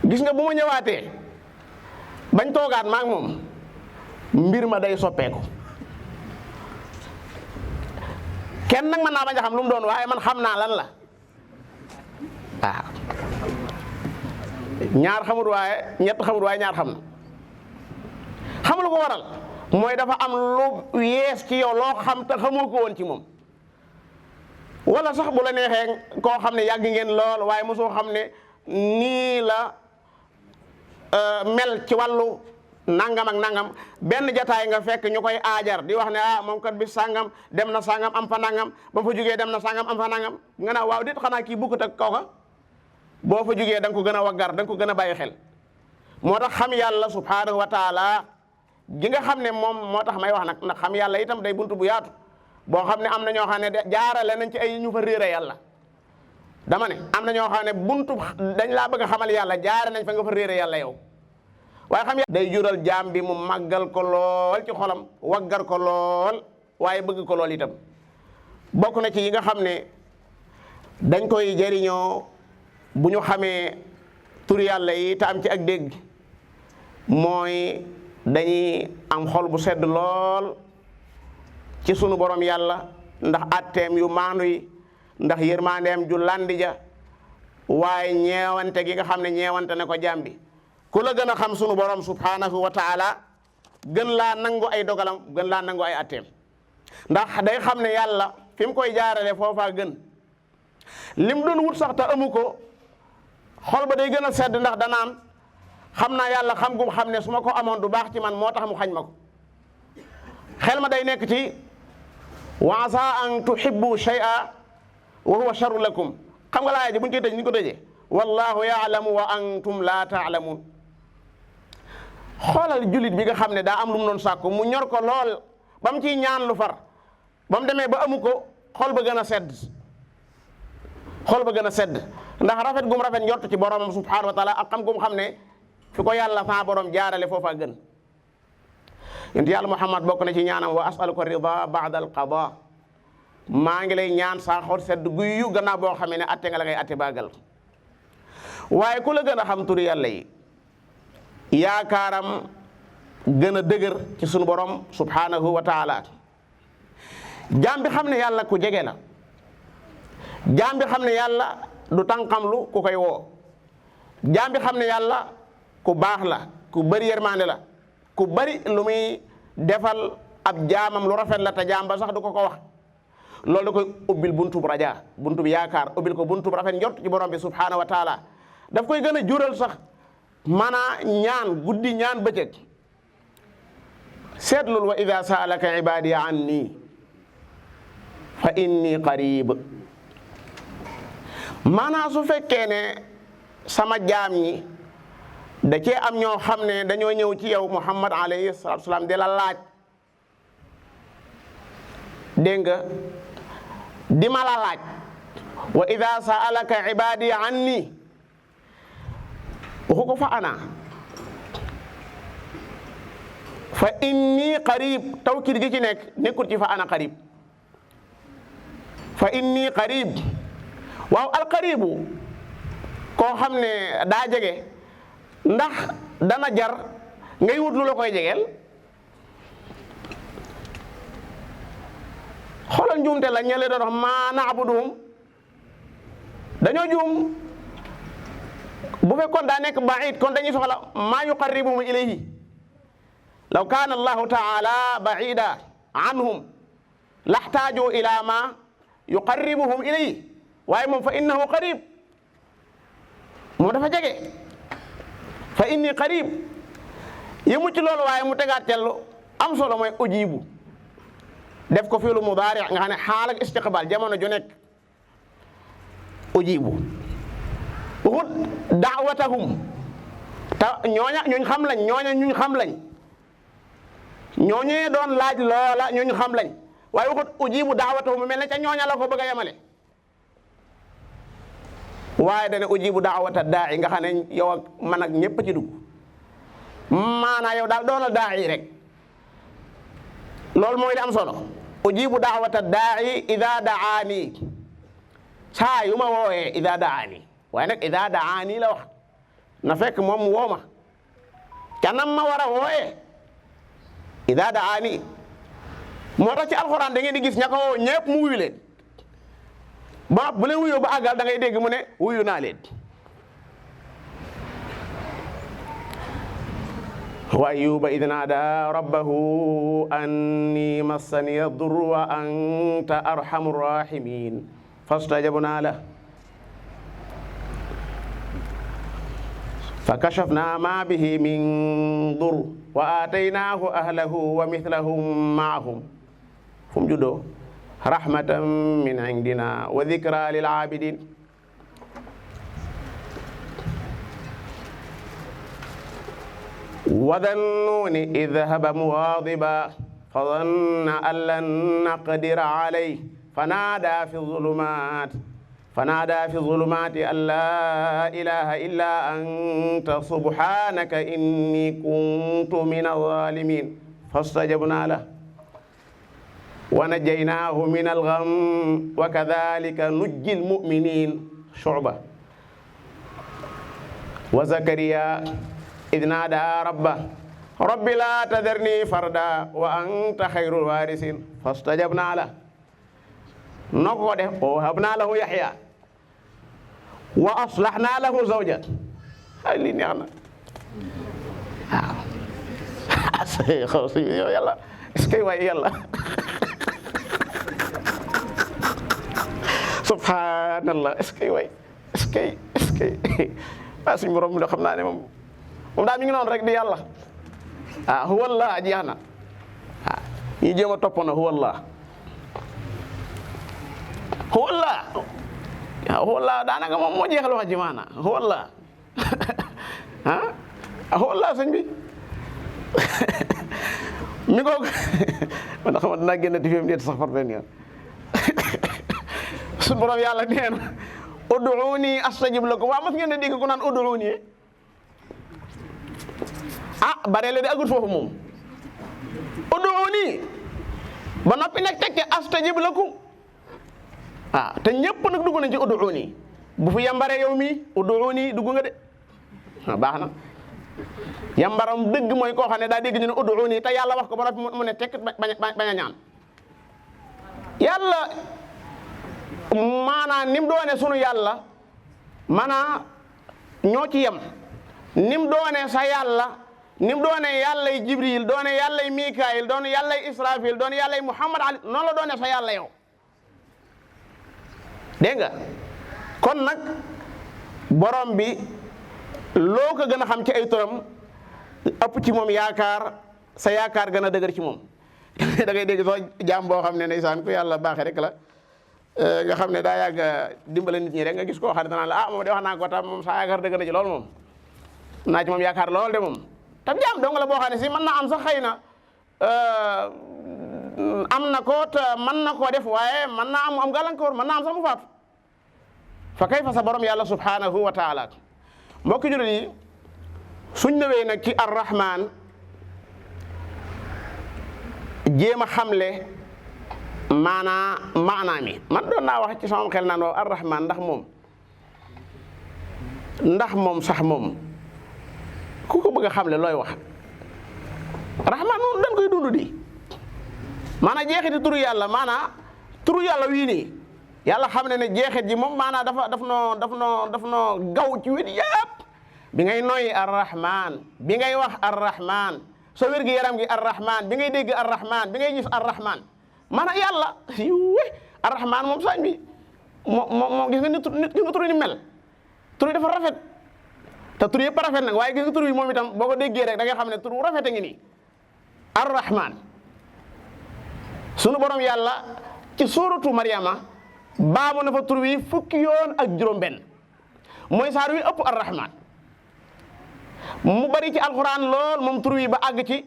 gis nga bu ma ñëwaatee bañ toogaat maak moom mbir ma day soppeeku. kenn nag mën naa bañ a xam lu mu doon waaye man xam naa lan la waaw. ñaar xamut waaye ñett xamut waaye ñaar xam na. xam lu ko waral mooy dafa am lu yees ci yow loo xam te xamoo ko woon ci moom. wala sax bu la neexee koo xam ne yàgg ngeen lool waaye mosoo xam ne nii la mel ci wàllu nangam ak nangam. benn jataay nga fekk ñu koy aajar di wax ne moom kat bis sangam dem na sangam am fa nangam ba fa jugee dem na sangam am fa nangam nga naa waaw dit xanaa kii bukkut ak kawka. boo fa jugee da nga ko gën a waggar da nga ko gën a bàyyi xel. moo tax xam yàlla subhanahu wa taala gi nga xam ne moom moo tax may wax nag ndax xam yàlla itam day buntu bu yaatu boo xam ne am na ñoo xam ne jaarale nañ ci ay ñu fa réere yàlla. dama ne am na ñoo xam ne buntu dañ laa bëgg a xamal yàlla jaare nañ fa nga fa réere yàlla yow. waaye xam yàlla day jural jaam bi mu màggal ko lool ci xolam waggar ko lool waaye bëgg ko lool itam. bokk na ci yi nga xam ne dañ koy jëriñoo bu ñu xamee tur yàlla yi te am ci ak dégg mooy dañuy am xol bu sedd lool ci sunu borom yàlla ndax atteem yu maandu yi ndax yërmandeem ju landija waaye ñeewante gi nga xam ne ñeewante ne ko jaam bi. ku la gën a xam sunu borom subhanahu wa taala gën laa nangu ay dogalam gën laa nangu ay atteem ndax day xam ne yàlla fi mu koy jaarale foofaa gën. lim doon wut sax te amu ko xol ba day gën a sedd ndax danaan xam naa yàlla xam gu xam ne su ma ko amoon du baax ci man moo tax mu xañ ma ko. xel ma day nekk ci wa asaa an tuhibbu shay'a wa huwa sharrun lakum. xam nga laaya ji buñ koy tëj ni ko tëjee wallahu yaalamu wa antum la taalamun. xoolal jullit bi nga xam ne daa am lu mu doon sàkku mu ñor ko lool ba mu ciy ñaan lu far ba mu demee ba amu ko xol ba gën a sedd xol ba gën a sedd ndax rafet gum rafet njort ci boromam subhanahu wa taala ak xam gum xam ne fi ko yàlla fa borom jaarale foofa gën. yonent yàlla Muhammad bokk na ci ñaanam wa as'aluka rida ba'da al qada maa ngi lay ñaan saa xol sedd guyu gannaaw boo xamee ne atte nga la ngay atte baagal. waaye ku la gën a xam turi yàlla yi yaakaaram gën a dëgër ci sunu borom subhanahu wa taala. jaam bi xam ne yàlla ku jege la jaam bi xam ne yàlla du tànqamlu ku koy woo jaam bi xam ne yàlla ku baax la ku bëri yërmande la ku bëri lu muy defal ab jaamam lu rafet la te jaam ba sax du ko wax loolu da koy ubbil buntub raja buntub yaakaar ubbil ko buntub rafet njort ci borom bi subhanahu wa taala. daf koy gën a jural sax maanaa ñaan guddi ñaan bëccëg. seetlul wa ida saalaka ibadi anni fa inni qarib maanaa su fekkee ne sama jaam ñi da cee am ñoo xam ne dañoo ñëw ci yow Muhammad alayhi salaatu wasalaam di la laaj dégg nga di ma la laaj wa ida saalaka ibadi anni waxu ko fa ana fa inni qarib tawkid gi ci nekk nekkul ci fa ana qarib fa inni qarib waaw alqaribu koo xam ne daa jege ndax dana jar ngay wut lu la koy jegeel xoolal njuumte la ñele doon wax maa na'buduhum dañoo juum bu fekkoon daa nekk baid kon dañuy soxla maa yuqarribuhum ilayhi law kaana allahu taala baida anhum laxtaaju ila ma yuqarribuhum ilayhi waaye moom fa innahu qarib moom dafa jege fa inni qarib yëmu ci loolu waaye mu tegaat tellu am solo mooy ujibu def ko fiilu mudaari nga xam ne xaal ak istiqbal jamono ju nekk ujibu waxut daawatahum te ñooña ñuñ xam lañ ñooña ñuñ xam lañ ñooñee doon laaj loola ñuñ xam lañ waaye waxut ujibu daawatahum mel ne ca ñooña la ko bëgg a yemale waaye dana ujibu daawata daa'i nga xam ne yow ak man ak ñëpp ci dugg maanaa yow daal doonal daa'i rek loolu mooy li am solo ujibu daawata daa'i ida daani saa yu ma woowee ida daani waaye nag ida daani la wax na fekk moom woo ma canam ma war a wooyee ida daani moo tax ci alxuraan da ngeen di gis ña ko woo ñëpp mu wuyu leen ba bu leen wuyoo ba àggal da ngay dégg mu ne wuyu naa leen wa ayyuba id naada rabbahu anni massani yadurru wa anta arhamu rahimin fastajabna lahu fakashafna ma bihi min dur wa ataynaahu ahlahu wa mithlahum maahum fu mu juddoo rahmatan min indina wa dhikra lil abidin wa dhannuni idh dhahaba mughadiban fa dhanna an lan naqdira alayhi fanada fi dhulumati an la ilaha illa anta subhanaka inni kuntu min adh-dhalimin fastajabna lahu wa najjaynaahu min al-gham wa kadhalika nujji al-mu'minin Shu'ba wa Zakariya idh nada rabbahu rabbi la tadharni farda wa anta khayrul warithin fastajabna lahu noo ko def wa wahabna lahu Yahya wa aslahna lahu zawjah ay lii neex na waaw yow yàlla est-ce que waay yàlla subhanallah est-ce que waay est-ce que waa suñu borom mi da xam naa ne moom daal mi ngi noonu rek di yàlla huwa Allah jeex na ñi jéem a toppoon na huwa Allah huwa Allah huwa Allah daanaka moom moo jeexal wax ji maana huwa Allah huwa Allah sëñ bi mi ngoog man xam naa génn di fi mu sax far benn yoon suñu borom yàlla nee na ud'uuni astajib lakum waaw mas ngeen a dégg ku naan ud'uuni bare la di agul foofu moom ud'uuni ba noppi nag tekki astajib lakum te ñëpp nag dugg nañ ci ud'uuni bu fi yambaree yow mii ud'uuni dugg nga de baax na yambaram dëgg mooy koo xam ne daa dégg ñu ne ud'uuni te yàlla wax ko ba noppi mu ne tekk bañ a ñaan yàlla maanaam ni mu doone sunu yàlla maanaam ñoo ci yem ni mu doone sa yàlla ni mu doone yàllay Jibril doone yàllay Mikaayil doone yàllay Israfil doone yàllay Muhammad ali noonu la doone sa yàlla yow dégg nga kon nag borom bi loo ko gën a xam ci ay turam ëpp ci moom yaakaar sa yaakaar gën a dëgër ci moom da ngay dégg soo jaam boo xam ne ndeysaan ku yàlla baaxee rek la nga xam ne daa yàgg dimbale nit ñi rek nga gis koo xam ne danaa la moom de wax naa ko tam moom sa yaakaar dëgg na ci lool moom naa ci moom yaakaar lool de moom tam jaam dong la boo xam ne si mën na am sax xëy na am na ko te mën na koo def waaye mën naa am gàllankoor mën naa am sax mu faatu fa kay fa sa borom yàlla subhanahu wa taala mbokki jullit yi suñ ñëwee nag ci arrahman jéem a xamle maanaa mi man doon naa wax ci sama xel naan waaw arrahman ndax moom sax moom ku ko bëgg a xamle looy wax rahman moom dañ koy dund di maanaam jeexiti turu yàlla maanaam turu yàlla wii nii yàlla xam ne jeexit ji moom maanaam daf noo gaw ci wet yëpp bi ngay noyyi arrahman bi ngay wax arrahman sa wér gi yaram gi arrahman bi ngay dégg arrahman bi ngay gis arrahman maanaam yàlla arrahman moom sañ bi moo gis nga nit gis nga tur ni mel tur yi dafa rafet te tur yëpp rafet nag waaye gis nga tur yi moom itam boo ko déggee rek da nga xam ne tur bu rafet a ngi nii arrahman sunu borom yàlla ci suuratu Maryama baamu na fa tur wi fukki yoon ak juróom-benn mooy saar wi ëpp arrahman mu bari ci alxuraan lool moom tur wi ba àgg ci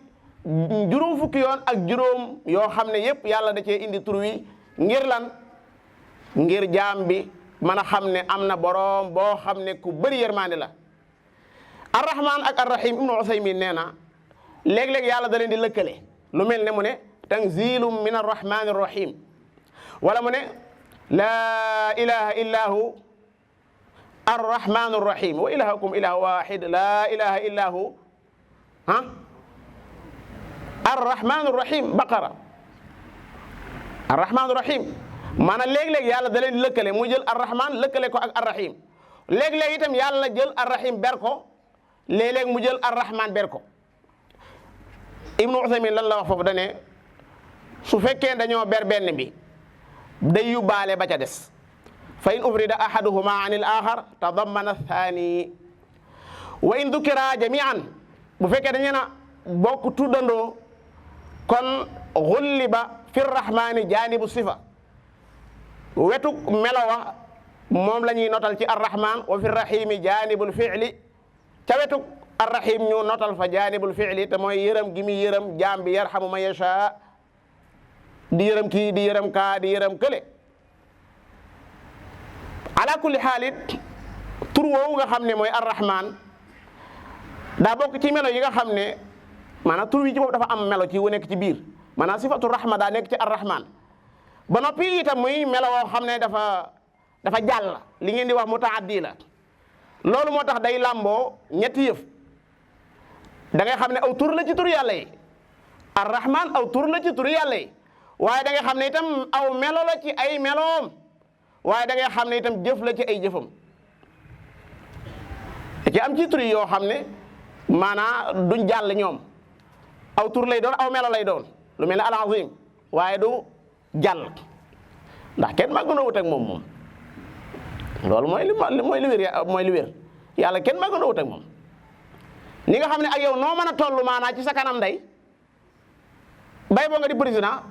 juróom fukki yoon ak juróom yoo xam ne yëpp yàlla da cee indi tur wi ngir lan ngir jaam bi mën a xam ne am na boroom boo xam ne ku bëri yërmande la arrahman ak arrahim ibnu Usaymin nee na léeg-léeg yàlla da leen di lëkkale lu mel ne mu ne tanzilum min arrahmani arrahim wala mu ne laa ilaha illa hu arrahmanu arrahim wa ilahukum ilahu wahid laa ilaha illa hu arrahmanu arrahim baqara arrahmanu arrahim maanaam léeg-léeg yàlla da leen di lëkkale mu jël arrahman lëkkale ko ak arrahim léeg-léeg itam yàlla jël arrahim ber ko léeg-léeg mu jël arrahman ber ko ibnu Usaymin lan la wax foofu dane su fekkee dañoo ber benn bi day yóbbaale ba ca des fa in ufrida ahaduhuma an il axar tadammana thani wa in dukira jamian bu fekkee dañu na bokk tuddandoo kon xulliba fi rahmani janibu sifa wetu melowa moom la ñuy notal ci arrahman wa fi rahimi janibul fi'li ca wetu arrahim ñu notal fa janibul fi'li te mooy yërëm gi muy yërëm jaam bi yarhamu man yasha di yërëm kii di yërëm kaa di yërëm kële ala kulli xaalit tur woowu nga xam ne mooy arrahman daa bokk ci melo yi nga xam ne maanaam tur wi ci boobu dafa am melo ci wu nekk ci biir maanaam sifatu rahma daa nekk ci arrahman ba noppi itam muy melo woo xam ne dafa jàll li ngeen di wax mutaaddi la loolu moo tax day làmboo ñetti yëf da ngay xam ne aw tur la ci tur yàlla yi arrahman aw tur la ci tur yàlla yi waaye da ngay xam ne itam aw melo la ci ay meloom waaye da ngay xam ne itam jëf la ci ay jëfam da ci am ci tur yoo xam ne maanaam duñ jàll ñoom aw tur lay doon aw melo lay doon lu mel ne al-azim waaye du jàll ndax kenn maa gën a wut ak moom loolu mooy li wér yàlla kenn maa gën a wut ak moom ni nga xam ne ak yow noo mën a toll maanaa ci sa kanam ndey bay boo nga di président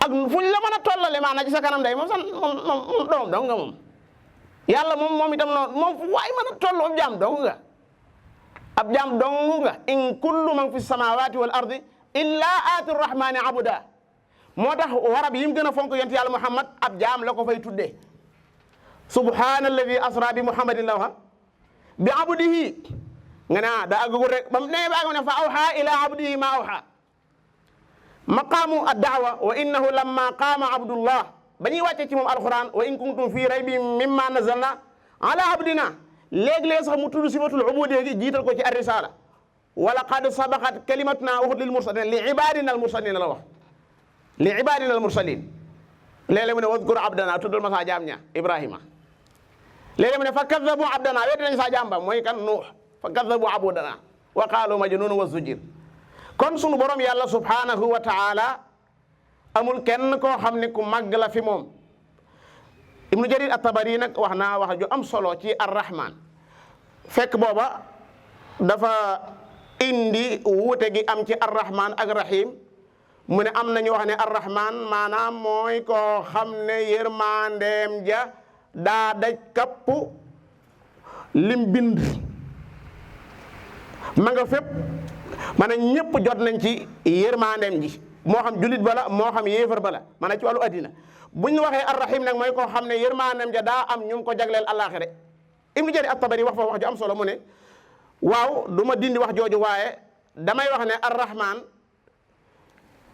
ak fuñ la mën a tollale maanaa ci sa kanam ndey moom moom doom dong nga moom yàlla moom itam noonu moom fu waay mën a toll moom jaam dong nga ab jaam dongu nga in kullu man fi samawati wal ardi illa aati rahmani abuda moo tax warab yim gën a fonk yonent yàlla Muhammad ab jaam la ko fay tuddee subhaana alladi asra bi muhammadin la waxa bi abdihi nga ne daa àggagul rek ba mu nee ba ne fa awha ila abdihi ma awha maqaamu ad-da'wa wa innahu lamma qaama abdullah ba ñuy wàcce ci moom alquran wa in kuntum fii raybin mimma nazalna ala abdina léeg-léeg sax mu tudd sifatul ubudiyya gi jiital ko ci ar-risala wa laqad sabaqat kalimatuna waxut lil mursalin li ibadina al mursalin la wax li ibadina al mursalin léeg-léeg mu ne wadkur abdana tuddal ma saa jaam ña Ibrahima léeg-léeg mu ne fa kaddabu abdana wéet nañ saa jaam ba mooy kan Nuux fa kaddabu abdana wa qaalu majnun wa zujir kon sunu borom yàlla subhanahu wa taala amul kenn koo xam ne ku màgg la fi moom ibnu jarir at-tabari nag wax naa wax ju am solo ci ar-rahman fekk booba dafa indi wuute gi am ci ar-rahman ak rahim mu ne am nañu wax ne ar-rahman maanaam mooy koo xam ne yërmandeem ja daa daj kapp lim bind ma nga fépp maanaam ñëpp jot nañ ci yërmandeem ji moo xam julit bala moo xam yéefar bala maanaam ci wàllu addina bu ñu waxee arrahim nag mooy koo xam ne yërmandeem ja daa am ñu ko jagleel àllaaxira ibnu jarir at-tabari wax fa wax ju am solo mu ne waaw du ma dindi wax jooju waaye damay wax ne arrahman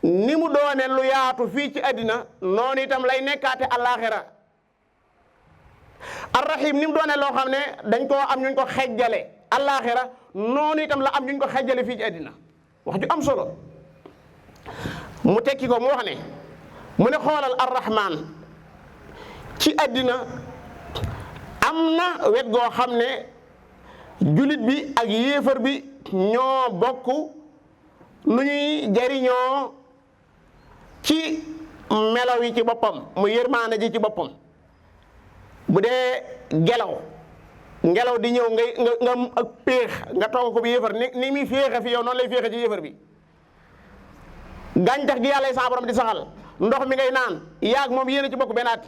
ni mu doone lu yaatu fii ci addina noonu itam lay nekkaate àllaaxira arrahim ni mu doone loo xam ne dañ koo am ñu ko xejjale àllaaxira noonu itam la am ñu ko xejjale fii ci addina wax ju am solo mu tekki ko mu wax ne mu ne xoolal arrahman ci addina am na wet goo xam ne julit bi ak yéefar bi ñoo bokk nu ñuy jariñoo ci melaw yi ci boppam mu yërmaane ji ci boppam bu dee ngelaw di ñëw nga ak péex nga toog ko bi yéefar ni muy féexe fi yow noonu lay féexe ci yéefar bi gàncax gi yàlla sa borom di saxal ndox mi ngay naan yaag moom yéen a ci bokk benn at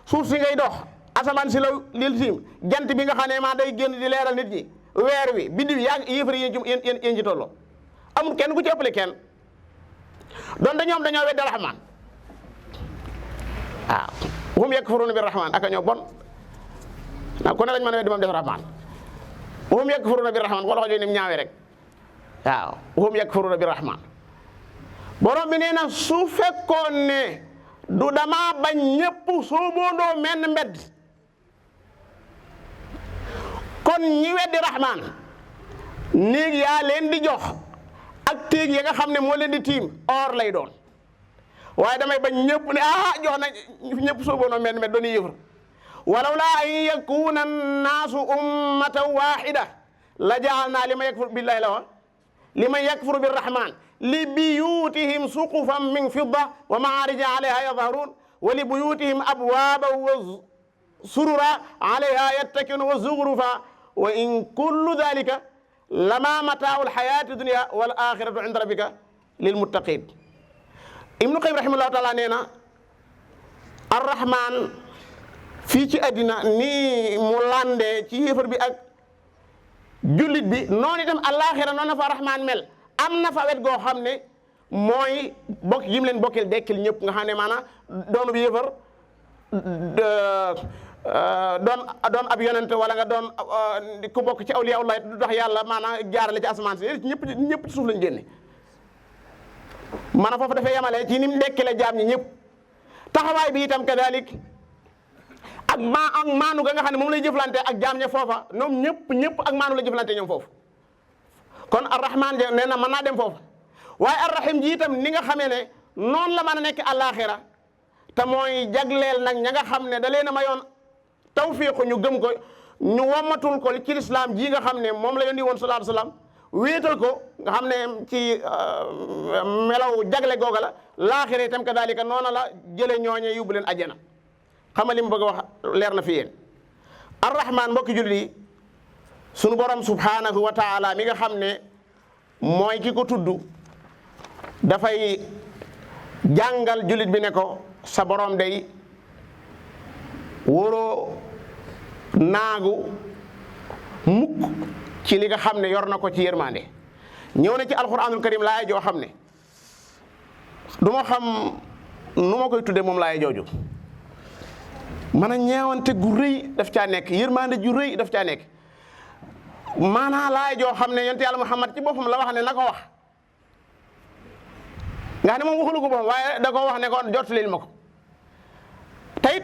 suuf si ngay dox asamaan si la lil siim jant bi nga xam ne maa day génn di leeral nit ñi weer wi biddi bi yaag yéefar yéen ci tolloo amul kenn ku ci ëppale kenn doon ñoom dañoo weddi rahmaan waaw hum yakfuruuna bi rahmaan aka ñoo bon ndax ku ne lañ mën a weddi moom def rahmaan hum yakfuruuna bi rahmaan wala xojoo ni mu ñaawee rek waaw hum yakfuruuna bi rahmaan borom bi nee na su fekkoon ne du dama bañ ñëpp sooboondoo menn mbedd kon ñi weddi rahmaan néeg yaa leen di jox ak téeg yi nga xam ne moo leen di tiim or lay doon waaye damay bañ ñëpp ne jox na ñëpp sooboondoo menn mbedd doon yëfar walaw laa an yakuna annaasu ummatan waxida la jaalnaa liman yakfur billahi la wa liman yakfur birrahman li buyutihim suqufan min fidda wa maarija alayha yadharun wa li buyutihim abwaban wa surura alayha yattakinu wa zughrufa wa in kullu dhalika lama mataau alhayati dunya wal akhiratu inda rabbika lil muttaqin ibnu qayyim rahimahullahu taala nee na arrahman fii ci àddina nii mu lande ci yéefar bi ak jullit bi noonu itam àllaaxira noonu na fa rahmaan mel am na fa wet goo xam ne mooy bokk yim leen bokkil dekkil ñëpp nga xam ne maanaam doonu bi yéefar doon ab yonent wala nga doon ku bokk ci awliya Allah du tax yàlla maanaam jaarale ci asamaan si ñëpp ci suuf lañ génne maanaam foofu dafay yemale ci ni mu dekkile jaam ñi ñëpp taxawaay bi itam kadalik ak maanu ga nga xam ne moom lay jëflante ak jaam ña foofa ñoom ñëpp ak maanu la jëflante ñoom foofu kon arrahman ja nee na mën naa dem foofu waaye arrahim ji itam ni nga xamee ne noonu la mën a nekk àllaaxira te mooy jagleel nag ña nga xam ne da leen a mayoon tawfiiqu ñu gëm ko ñu wommatul ko ci lislaam ji nga xam ne moom la yónni woon sallallahu alayhi wasallam wéetal ko nga xam ne ci melaw jagle googa la laaxira itam kadaalika noona la jële ñooñe yóbbu leen ajjana xam nga li mu bëgg a wax leer na fi yéen arrahman mbokki jullit yi sunu borom subhanahu wa taala mi nga xam ne mooy ki ko tudd dafay jàngal jullit bi ne ko sa borom day wóoroo naagu mukk ci li nga xam ne yor na ko ci yërmande. ñëw na ci alquranul karim laaya joo xam ne du ma xam nu ma koy tudde moom laaya jooju man a ñeewante gu rëy daf caa nekk yërmande ju rëy daf caa nekk maanaa laaya joo xam ne yonent yàlla Muhammad ci boppam la wax ne na ko wax nga xam ne moom waxulu ko boppam waaye da ko wax ne ko jottali ma ko tayit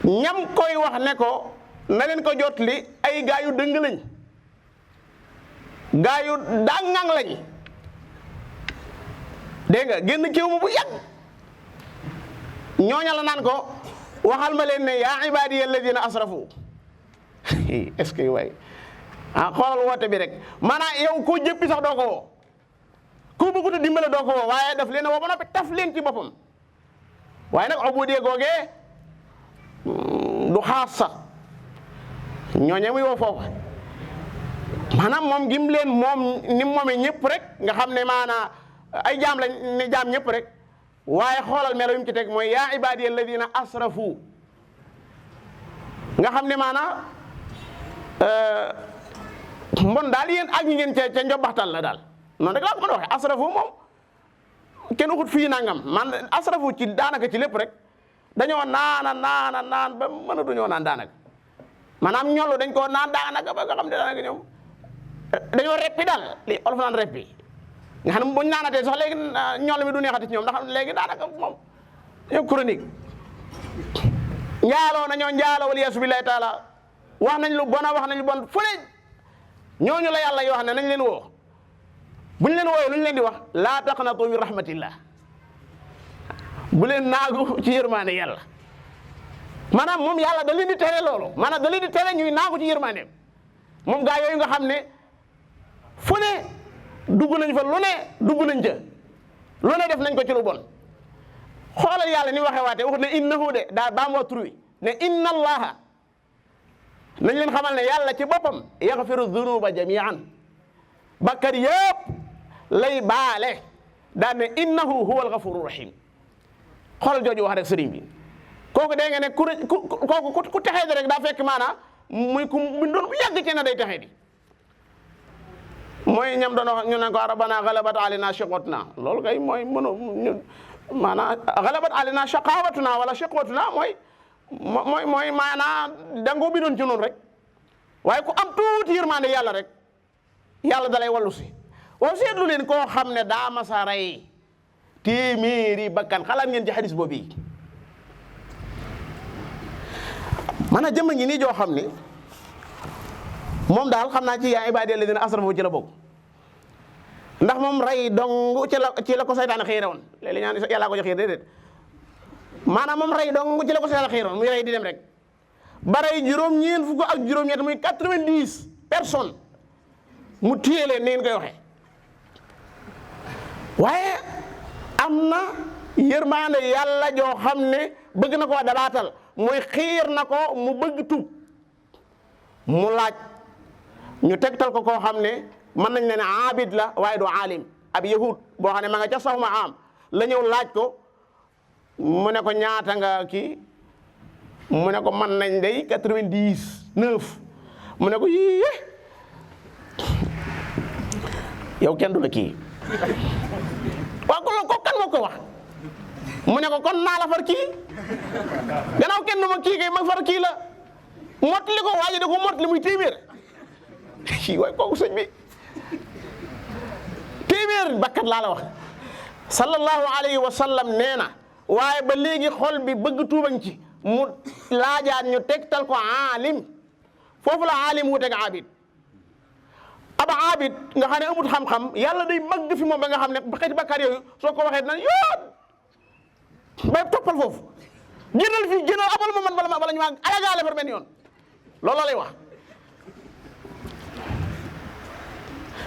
ñam koy wax ne ko na leen ko jottali ay gaa yu dëng lañ gaa yu dàngang lañ dégg nga génn ciw mu bu yàgg ñooña la naan ko waxal ma leen ne yaa ibaadiya alladina asrafu est-ce que waay xoolal woote bi rek maanaam yow koo jëppi sax doo ko woo ku bëggut a dimbale doo ko woo waaye daf leen a woo ba noppi taf leen ci boppam waaye nag ubudiyya googee du xaas sax ñooñe muy woo foofu maanaam moom gim leen moom ni moomee ñëpp rek nga xam ne maanaam ay jaam lañ ne jaam ñëpp rek waaye xoolal melo yu mu ci teg mooy yaa ibaadiya alladina asrafu nga xam ne maanaam mbon daal yéen ak ñi ngeen ca njobbaxtal la daal noonu rek laa ko mën a waxee asrafu moom kenn waxut fii nangam man asrafu ci daanaka ci lépp rek dañoo naan ba mënatuñoo naan daanaka maanaam ñollu dañ koo naan daanaka ba nga xam ne daanaka ñoom dañoo reppi daal li olof naan reppi nga xam ne buñ naanatee sax léegi ñoll mi du neexati ci ñoom ndax léegi daanaka moom dañoo chronique njaaloo nañoo njaaloo wal yaasu billahi taala wax nañ lu bon wax nañ lu bon fu ne ñooñu la yàlla yoo xam ne nañ leen woo buñ leen wooyee lu ñu leen di wax laa taqnatu min rahmatillah bu leen naagu ci yërmaande yàlla maanaam moom yàlla da leen di tere loolu maanaam da leen di tere ñuy naagu ci yërmaandeem moom gaa yooyu nga xam ne fu ne dugg nañ fa lu ne dugg nañ ca lu ne def nañ ko ci lu bon xoolal yàlla ni waxee waate wax ne innahu de daa baam wa tur wi ne inna allaha nañ leen xamal ne yàlla ci boppam yaxfiru dunuba jamian bakkar yëpp lay baale daan ne innahu huwa alghafuru rahim xoolal jooju wax rek sëriñ bi kooku dégg nga ne ku texee di rek daa fekk maanaam muy ku mu doon bu yàgg ci na day texee di mooy ñam doon wax ñu ne ko rabbana galabat alina shiqwatuna loolu kay mooy mënu maanaam galabat alina shaqawatuna wala shiqwatuna mooy maanaam dangoo bi doon ci noonu rek waaye ku am tuuti yërmande yàlla rek yàlla dalay wallu si waaw seetlu leen koo xam ne daa masa rey téeméeri bakkan xalaat ngeen ci xadis boobu yi man a jëmm ngi nii joo xam ne moom daal xam naa ci yaa ibaadiya alladina asrafu ci la bokk ndax moom rey dong ci la ko saytaane xiire woon léeg-léeg ñaan yàllaa ko jox xiir déedéet maanaam moom rey dong ci la ko saytaane xiire woon muy rey di dem rek ba rey juróom-ñeent fukk ak juróom-ñett muy 90 personnes mu téye leen ni ngeen koy waxee waaye am na yërmaande yàlla joo xam ne bëgg na koo dabaatal mooy xiir na ko mu bëgg tub mu laaj ñu tegtal ko koo xam ne mën nañ ne abid la waaye du alim ab yahud boo xam ne ma nga ca sax ma am la ñëw laaj ko mu ne ko ñaata nga kii mu ne ko mën nañ day 99 mu ne ko yii yow kenn du la kii waaw ko kan moo ko wax mu ne ko kon naa la far kii gannaaw kenn du ma kii kay ma far kii la motli ko waaye da ko motli muy téeméer waaye kooku sëñ bi téeméer bakkat laa la wax sallallahu alayhi wa sallam nee na waaye ba léegi xol bi bëgg tuubañ ci mu laajaat ñu tegtal ko aalim foofu la aalim wuteeg abid ab abid nga xam ne amut xam-xam yàlla day màgg fi moom ba nga xam ne xeeti bakkaar yooyu soo ko waxee dinañ yoon bay toppal foofu génnal fii génnal abal ma man bala ñu maa alagaale far benn yoon loolu lay wax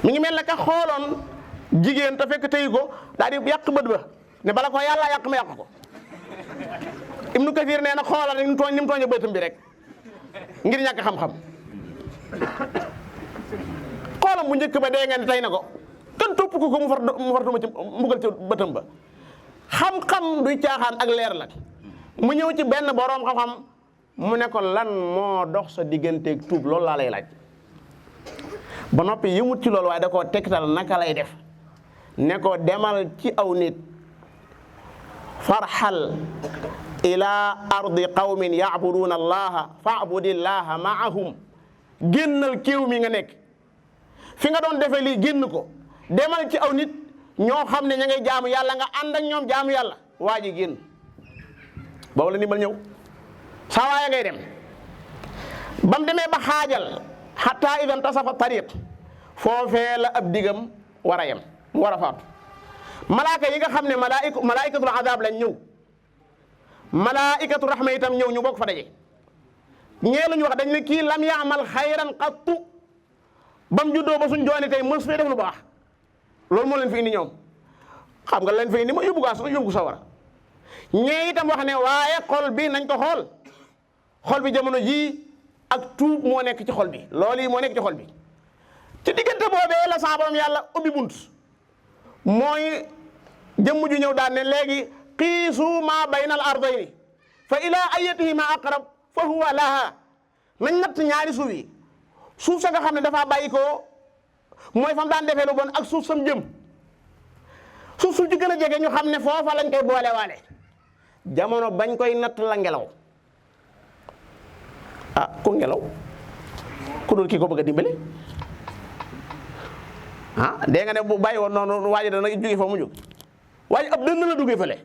mi ngi mel ne ka xooloon jigéen te fekk tëy ko daal di yàq bët ba ne bala ko yàlla yàq ma yàq ko Ibnu Kathir nee na xoolal ni mu tooñee bëtam bi rek ngir ñàkk xam-xam xoolam bu njëkk ba dee ngeen tey na ko kan topp ko mu far duma ci mbugal ci bëtam ba xam-xam duy caaxaan ak leer la mu ñëw ci benn boroom xam-xam mu ne ko lan moo dox sa digganteeg tuub loolu laa lay laaj ba noppi yëmut ci loolu waaye da koo tegtal naka lay def ne ko demal ci aw nit farxal ila ardi qawmin yacbuduuna allaha faabudillaha maahum génnal kéew mi nga nekk fi nga doon defee lii génn ko demal ci aw nit ñoo xam ne ña ngay jaamu yàlla nga ànd ak ñoom jaamu yàlla waa ji génn boobu la ndimbal ñëw saa waaye ngay dem bam demee ba xaajal xataa idan tasafa tariq foofee la ab digam war a yem mu war a faatu malaaka yi nga xam ne malaa'ikatul azaab lañ ñëw malaa'ikatu rahma itam ñëw ñu bokk fa daje ñee lañu wax dañ ne kii lam yaamal xayran qattu bam juddoo ba suñ jooni tey mës fee def lu baax loolu moo leen fi indi ñoom xam nga leen fi indi ma yóbbu ko sawara ñee itam wax ne waaye xol bi nañ ko xol bi jamono jii ak tuub moo nekk ci xol bi loolu yi moo nekk ci xol bi ci diggante boobee la sa borom yàlla ubbi bunt mooy jëmm ju ñëw daan ne léegi qiisu maa bayna al ardayni fa ila ayatihima aqrab fa huwa laha nañ natt ñaari suuf yi suuf sa nga xam ne dafaa bàyyi ko mooy fam daan defee lu bon ak suuf sam jëm suuf ci gën a jege ñu xam ne foofa lañ koy boole waale jamono bañ koy natt la ngelaw ah ku ngelaw ku dul kii ko bëgg a dimbali ah dégg nga ne bu bàyyi woon noonu waaji dana jóge fa mu jóg waaye ab dënn la duggee fële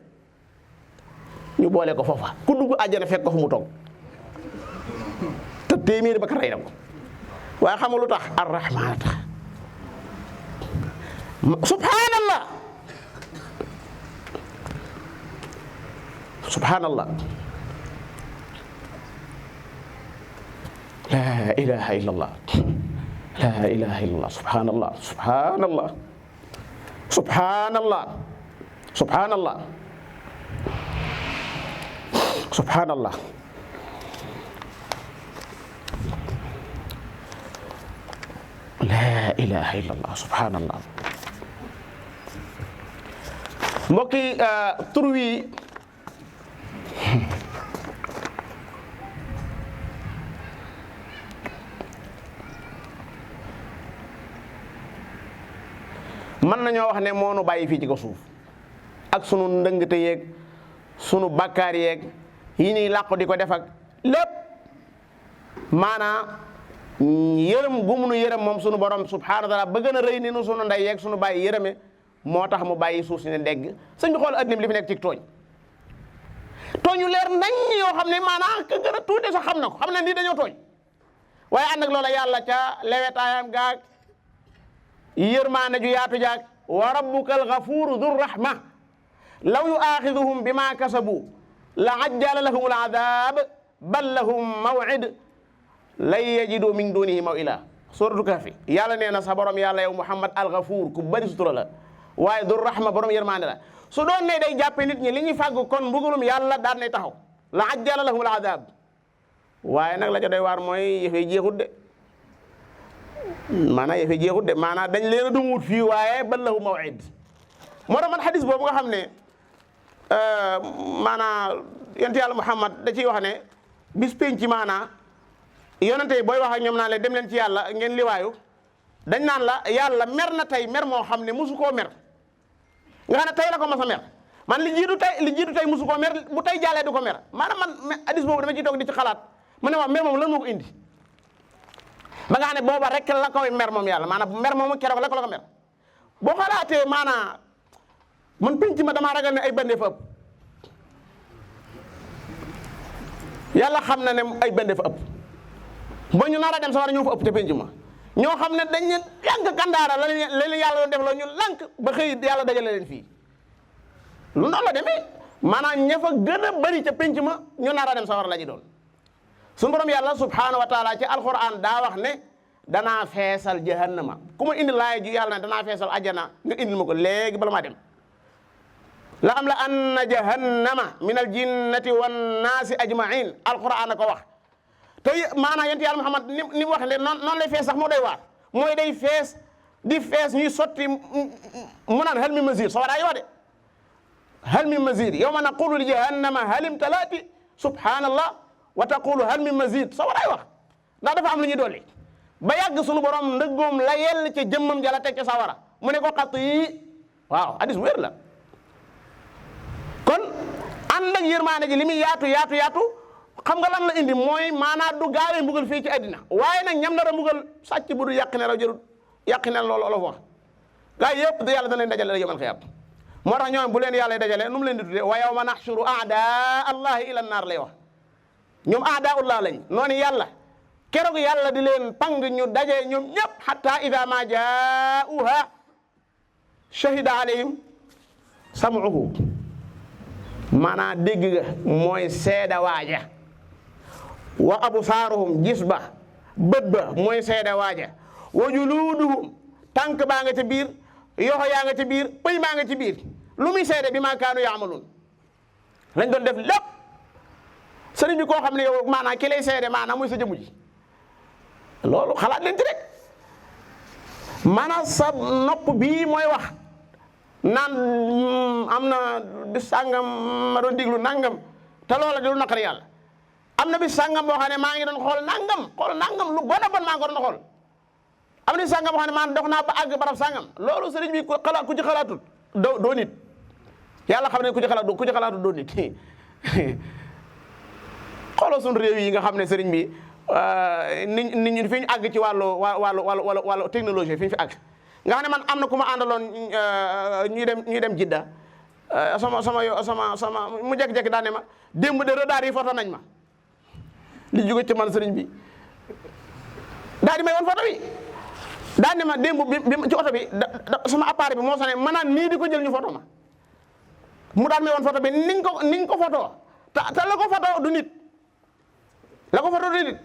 ñu boole ko foofa ku dugg àjjana fekk ko fu mu toog te téeméeri ba rey na ko waaye xam nga lu tax ar-rahmaan tax subhanallah subhanallah la ilaha illallah la ilaha illallah subhanallah subhanallah subhanallah subhanallah subhanallah la ilaha illallah subhanallah mbokk yi tur wi mën nañoo wax ne moo nu bàyyi fii ci ko suuf ak sunu ndëngte yeeg sunu bakkaar yeeg yi ñuy làqu di ko def ak lépp maanaam yërëm gu mu nu yërëm moom sunu borom subhaanahu wa taala ba gën a rëy ni nu sunu ndey yeeg sunu bàyyi yërëme moo tax mu bàyyi suuf si ne dégg sëñ bi xool addina bi li fi nekk ci tooñ yu leer nañ yoo xam ne maanaam ka gën a tuuti sax xam na ko xam ne nii dañoo tooñ waaye ànd ak loola yàlla ca lewetaayam gaag yërmaane ju yaatu jaag wa rabbuka algafuuru du rahma law yuaaxiduhum bima kasabu la ajjala lahum alazab bal lahum maw'id lan yajidu min dunihi maw'ila suratu kahfi yàlla nee na sa borom yàlla yow Muhammad algafuur ku bari sutura la waaye du rahma borom yërmaane la su doon ne day jàppe nit ñi li ñuy fàgg kon mbugalum yàlla daan nay taxaw la ajjala lahum alazab waaye nag la ca doy waar mooy yëfee jeexut de maanaam yëfe jeexut de maanaam dañ leen a dumut fii waaye bal lahu maw'id moo tax man xadis boobu nga xam ne maanaam yonent yàlla Muhammad da ciy wax ne bis penc ci maanaam yonente yi booy wax ak ñoom naan leen dem leen ci yàlla ngeen liwaayu dañ naan la yàlla mer na tey mer moo xam ne musu koo mer nga xam ne tey la ko mas a mer man li jiitu tey musu koo mer bu tey jàllee du ko mer maanaam man xadis boobu dama ciy toog di ci xalaat mu ne waaw mer moom lan moo ko indi ba nga xam ne booba rek la koy mer moom yàlla maanaam mer moomu keroog la ko mer boo xalaatee maanaam man penc ma damaa ragal ne ay bande fa ëpp yàlla xam na ne ay bande fa ëpp ba ñu nar a dem sa war a ñëw fa ëpp te penc ma ñoo xam ne dañ leen lànk kandaara la leen yàlla doon def la ñu lànk ba xëy yàlla dajale leen fii lu noonu la demee maanaam ña fa gën a bëri ca penc ma ñu nar a dem sa war la ji doon suñu borom yàlla subhaanahu wa taala ci alquran daa wax ne danaa feesal jahannama ku ma indi laay ju yàlla ne danaa feesal ajjana nga indil ma ko léegi bala maa dem la am la anna jahannama min al jinnati wan naasi ajmain alquran a ko wax te maanaam yonent yàlla Muhammad ni mu wax ne noonu lay fees sax moo doy waar mooy day fees di fees ñuy sotti mu naan hal min mazid soo waraa yi wax de hal min mazid yawma naqulu li jahannama hal imtalaati subhanallah wa taqulu hal min mazid soo waraay wax ndax dafa am lu ñuy dolli ba yàgg sunu borom ndëggoom la yell ca jëmmam jala teg ca sawara mu ne ko xatt yi waaw hadis bu wér la. kon ànd ak yërmaane ji li muy yaatu xam nga lan la indi mooy maanaa du gaawee mbugal fii ci àddina waaye nag ñam nar a mbugal sàcc bu du yàq ne raw jërut yàq ne loolu olof wax gaa yëpp yàlla da leen dajale yawmal qiyaam moo tax ñoom bu leen yàlla dajale nu mu leen di tuddee wa yawma naxshuru a'daa allahi ila naar lay wax ñoom a'daa'ullah lañ noonu yàlla keroog yàlla di leen pang ñu daje ñoom ñëpp hatta idha ma jaa'uha shahida alayhim sam'uhu maanaa dégg ga mooy seeda waaja wa absaaruhum gis ba bët ba mooy seeda waaja wa juluuduhum tànk baa nga ca biir yoxo yaa nga ca biir pëy maa nga ci biir lu muy seede bi maa kaanu yaamaluun lañ doon def lépp sëriñ bi koo xam ne yow maanaam ki lay seede maanaam muy sa jëmu ji loolu xalaat leen ci rek maanaam sa nopp bii mooy wax naan am na bis sàngam ma doon diglu nangam te loola di lu naqari yàlla am na bis sàngam boo xam ne maa ngi doon xool nangam lu bon a bon maa ngi ko doon xool am na bis sàngam boo xam ne maa dox naa ba àgg barab sàngam loolu sëriñ bi ku ci xalaatut doo nit yàlla xam ne ku ci xalaatut doo nit xoolal suñu réew yi nga xam ne sëriñ bi nit ñi fi ñu àgg ci wàllu technologie fi ñu fi àgg nga xam ne man am na ku ma àndaloon ñuy dem Jidda sama mu jekki-jekki daan ne ma démb de radar yi foto nañ ma li jóge ci man sëriñ bi daal di may woon foto bi daan ne ma démb bi ci oto bi sama appareil bi moo sonné ma naan nii di ko jël ñu foto ma mu daal may woon foto bi niñ ko foto te la ko foto du nit la ko foto du nit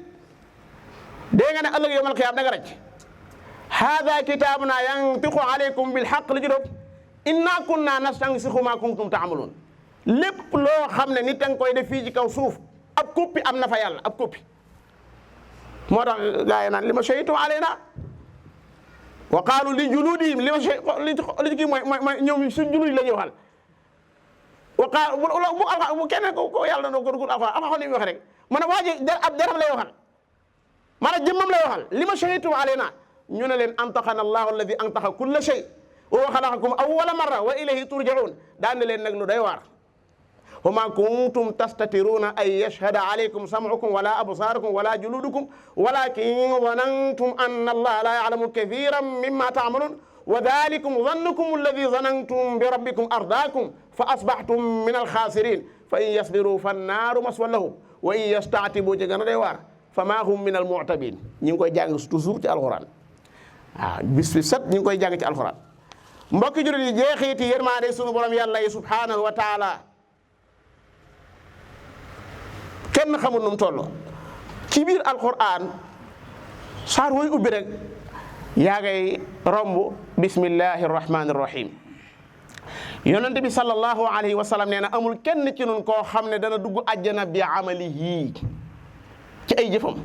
dégg nga ne ëllëg yawmal qiyaam da nga rëcc hada kitabuna yantiqu alaykum bil haqq li ci doon inna kunna nastansikhu ma kuntum ta'malun lépp loo xam ne nit a nga koy def fii ci kaw suuf ab koppi am na fa yàlla ab koppi moo tax gaa yi naan li ma shahidtum alayna wa qaalu li juludihim li ci kii mooy ñoom suñ julud la ñuy waxal wa qaalu bu kenn ko yàlla na ko dugul alxuraan li muy wax rek man waa ji ab deram lay waxal maanaam jëmmam lay waxal li ma shahidtum alayna ñu ne leen antaqana allahu alladi antaqa kulla shay wa xalaqakum awwala marra wa ilayhi turjaun daan ne leen nag lu day waar wa ma kuntum tastatiruna an yashhada alaykum sam'ukum wala absarukum wala juludukum walakin zanantum anna allaha la ya'lamu kathiran mimma ta'malun wa dhalikum dhannukum alladhi zanantum bi rabbikum ardaakum fa asbahtum min alkhasirin fa in yasbiru fannaaru maswan lahum wa in yasta'tibu ci gën a day waar fa ma hum min almu'tabin ñi ngi koy jàng toujours ci alquran waaw bis bi set ñu ngi koy jàng ci alquran mbokki jurit yi jeexiiti yërmaande sunu borom yàlla yi subhanahu wa taala kenn xamul nu mu toll ci biir alquran saar wooy ubbi rek yaa ngay romb bismillahi rahmani rahim yonente bi sallallahu alayhi wa sallam nee na amul kenn ci nun koo xam ne dana dugg àjjana bi amalihi ci ay jëfam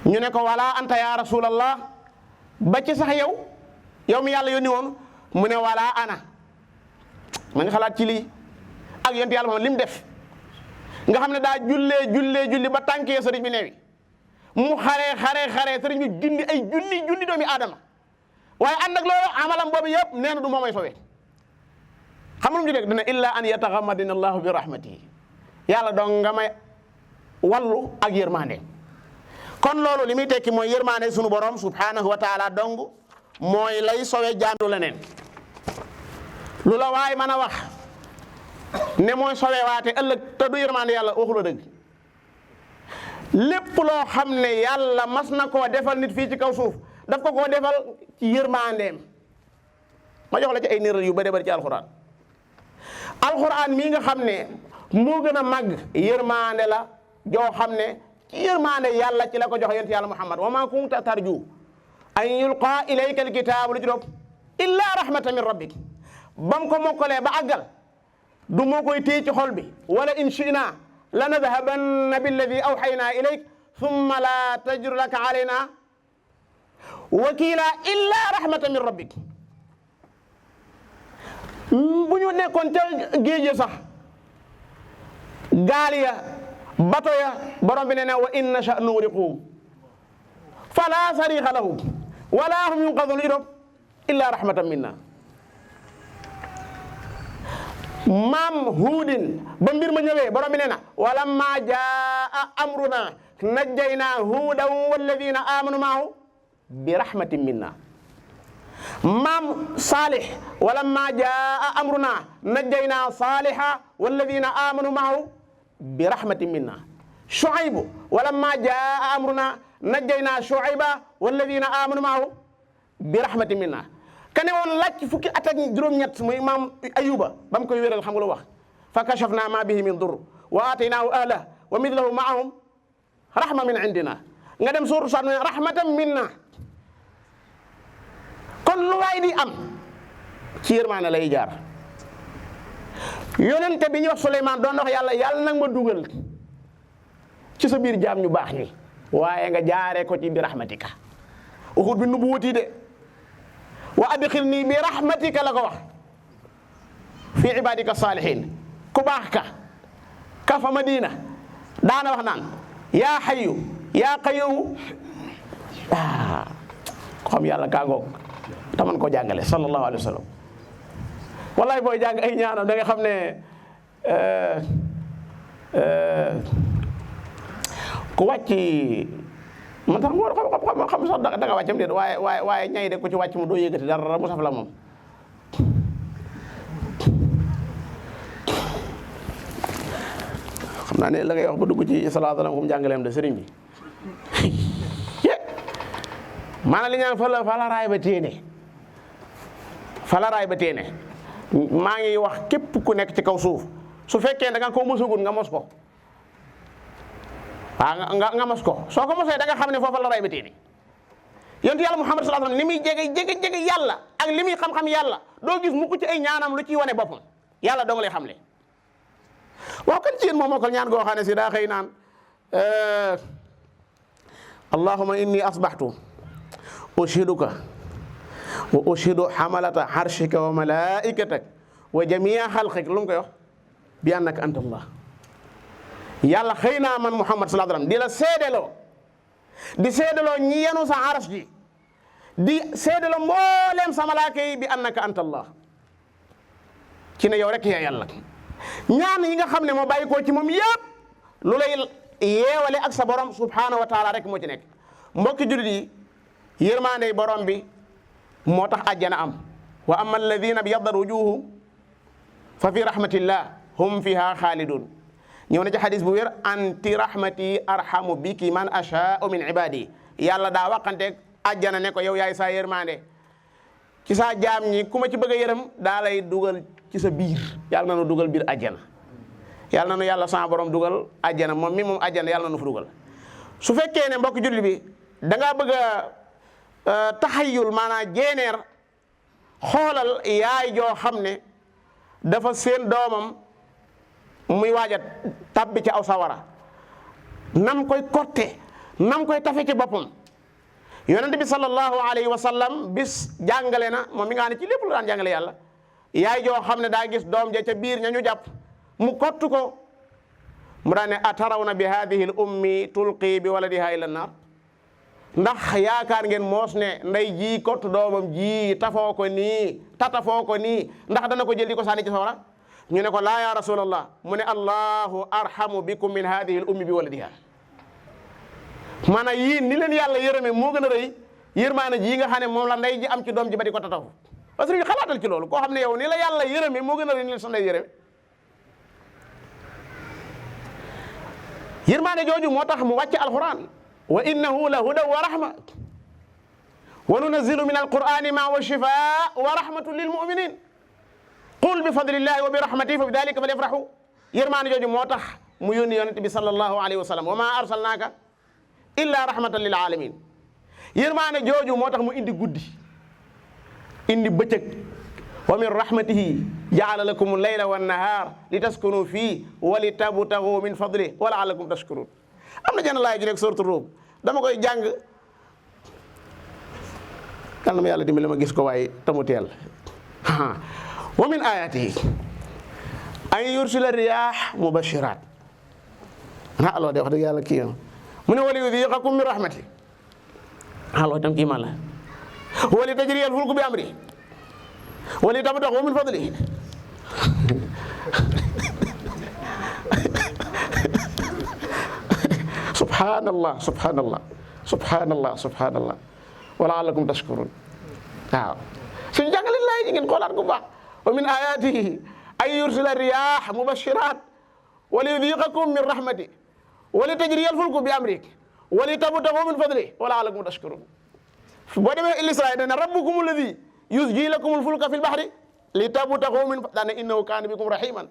ñu ne ko wala anta ya rasulallah ba ci sax yow mi yàlla yónni woon mu ne wala ana ma ngi xalaat ci lii ak yonent yàlla moom li mu def nga xam ne daa julli ba tànkee sëriñ bi neewi mu xare sëriñ bi junni ay junni doomi aadama waaye ànd ak loolu amalam boobu yëpp nee na du moomay sowe xam lu mu ci dégg dina illa an yataxammadina allahu bi rahmatihi yàlla dong nga may wallu ak yërmande kon loolu li muy tekki mooy yërmande sunu borom subhanahu wa taala dong mooy lay sowe jaandu leneen lu la waay mën a wax ne mooy sowe waate ëllëg te du yërmande yàlla waxula dëgg lépp loo xam ne yàlla mas na koo defal nit fii ci kaw suuf daf ko koo defal ci yërmandeem ma jox la ci ay niral yu bëri bëri ci alxuraan mii nga xam ne moo gën a màgg yërmande la joo xam ne ci yërmande yàlla ci la ko jox yonent yàlla Muhammad wa ma kunta tarju an yulqa ilayka alkitaabu lu ci dopp illa rahmatan min rabbik bam ko mokkalee ba àggal du moo koy téye ci xol bi wala in shi'na la nadhabanna billadi awxayna ilayk thumma la tajru laka alayna wakila illa rahmatan min rabbik bu ñu nekkoon ca géej sax gaal ya bato ya borom bi ne ne wa in nasha nughriqhum fala sarixa lahu wala hum yunqadun itam illa rahmatan minna. maam huudin ba mbir ma ñëwee borom bi nee na walamma jaa amruna najjaynaa huudan walladina amanu maahu bi rahmatin minna. maam Saalih walamma jaa amruna najjaynaa Saaliha walladina amanu maahu bi rahmatin minna. Shuaybu walamma jaa amruna najjaynaa Shuayba walladina amanu maahu bi rahmatin minna. kane woon laaj fukki at ak juróom-ñett muy maam Ayuba ba mu koy wéral xam nga lu wax fa kashafna ma bihi min dur wa ataynaahu ahlahu wa mithlahu maahum rahma min indina. nga dem suuratu Saad rahmatan minna. kon lu waay di am ci yërmaane lay jaar. yonente bi ñuy wax Suleymaan doon wax yàlla yàlla nag ma dugal ci sa biir jaam ñu baax ñi waaye nga jaaree ko ci bi rahmatika waxut bi nubuwati de wa adxilni bi rahmatika la ko wax fi ibadika salihin. ku baax ka fa Madina daana wax naan yaa xayu yaa qayyum ko xam yàlla kaa ngoog taman ko jàngale sallallahu alayhi wa sallam. wallahi booy jàng ay ñaanam da nga xam ne ku wàcc man sax xam sax da nga wàccam déet waaye ñay de ku ci wàcc mu doo yëgati dara mu saf la moom. xam naa ne la ngay wax ba dugg ci salaatu alayhi fu mu jàngaleem de sëriñ bi maanaam li ñaan fa la raay ba téene fa la raay ba téene. maa ngi wax képp ku nekk ci kaw suuf su fekkee da nga ko mosagul nga mos ko waaw nga mos ko soo ko mosee da nga xam ne foofa la ray ba téene. yonent yàlla Muhammad sallallahu alayhi wasallam ni muy jege yàlla ak li muy xam-xam yàlla doo gis mukk ci ay ñaanam lu ciy wane boppam yàlla dong lay xamle. waaw kan ci yéen moom moo ko ñaan goo xam ne si daa xëy naan allahumma inni asbahtu ushiduka wa ushidu hamalata harshika wa malaikatak wa jamia xalqik lu mu koy wax bi annaka anta allah. yàlla xëy naa man Muhammad sallallahu alayhi wasallam di la seedeloo ñi yenu sa aras ji di seedeloo mbooleem sa malaaka yi bi annaka anta allah ci ne yow rek yaa yàlla. ñaan yi nga xam ne moo bàyyi koo ci moom yëpp lu lay yeewale ak sa borom subhanahu wa taala rek moo ci nekk. mbokki jullit yi yërmaande borom bi moo tax àjjana am. wa amma alladina biyaddat wujuhum fa fi rahmatillah hum fiha xaalidun. ñëw na ci xadis bu wér anti rahmati arhamu biki man ashaa'u min ibadi. yàlla daa waxanteeg àjjana ne ko yow yaay saa yërmaande ci saa jaam ñi ku ma ci bëgg a yërëm daa lay dugal ci sa biir. yàlla na nu dugal biir àjjana yàlla na nu yàlla sama borom dugal àjjana moom mi moom àjjana yàlla na nu fa dugal. su fekkee ne mbokk jullit bi da ngaa bëgg a taxayul maanaam jeeneer xoolal yaay joo xam ne dafa seen doomam muy waaj a tabbi ci aw sawara nam koy korte nam koy tafe ci boppam. yonent bi sallallahu alayhi wa sallam bis jàngale na moom mi nga xam ne ci lépp lu daan jàngale yàlla yaay joo xam ne daa gis doom ja ca biir ña ñu jàpp mu kottu ko mu daan ne atarawna bi hadihi l ummi tulqi bi waladiha ila naar. ndax yaakaar ngeen moos ne nday ji kottu doomam ji tafoo ko nii tatafoo ko nii ndax dana ko jël di ko sànni ci sawara. ñu ne ko laa ya rasulallah mu ne allahu arhamu bikum min hadihi l ummi bi waladiha. maanaam yii ni leen yàlla yërëme moo gën a rëy yërmaane ji nga xam ne moom la nday ji am ci doom ji ba di ko tatafu. parce que xalaatal ci loolu koo xam ne yow ni la yàlla yërëme moo gën a rëy ni leen sa nday yërëme. yërmaane jooju moo tax mu wàcce alquran wa innahu la hudan wa rahma wa nunazzilu min alqurani ma wa shifaa wa rahmatun lil muminin qul bi fadlillahi wa bi rahmatihi fa bi dalika falyafrahu. yërmaane jooju moo tax mu yónni yonent bi sallallahu alayhi wa sallam wa ma arsalnaaka illa rahmatan lil alamin. yërmaane jooju moo tax mu indi guddi indi bëccëg wa min rahmatihi jaala lakum layla wan nahar li taskunu fii wa li tabtagu min fadli wa laallakum tashkurun. am na jenn laay ju nekk sourate Rum dama koy jàng yal na ma yàlla dimbali ma gis ko waaye tamu teel. wa min ayatihi an yursila riyah mubashirat. loo de wax dëgg yàlla kii mu ne wali yudiqakum min rahmati loolu itam kii man la wali tajriya al fulku bi amri wali tabtaghu min fadli subhanallah subhanallah subhanallah subhanallah wa la'allakum tashkurun waaw suñu jàngale laay ji ngeen xoolaat bu baax wa min ayatihi an yursila riyah mubashirat wa liyudhiqakum min rahmati wa li tajriya al fulku bi amri wa li tabtaghu min fadli wa la'allakum tashkurun boo demee Israa dana rabbukum alladhi yuzji lakum al fulka fil bahri li tabtaghu min dana innahu kana bikum rahiman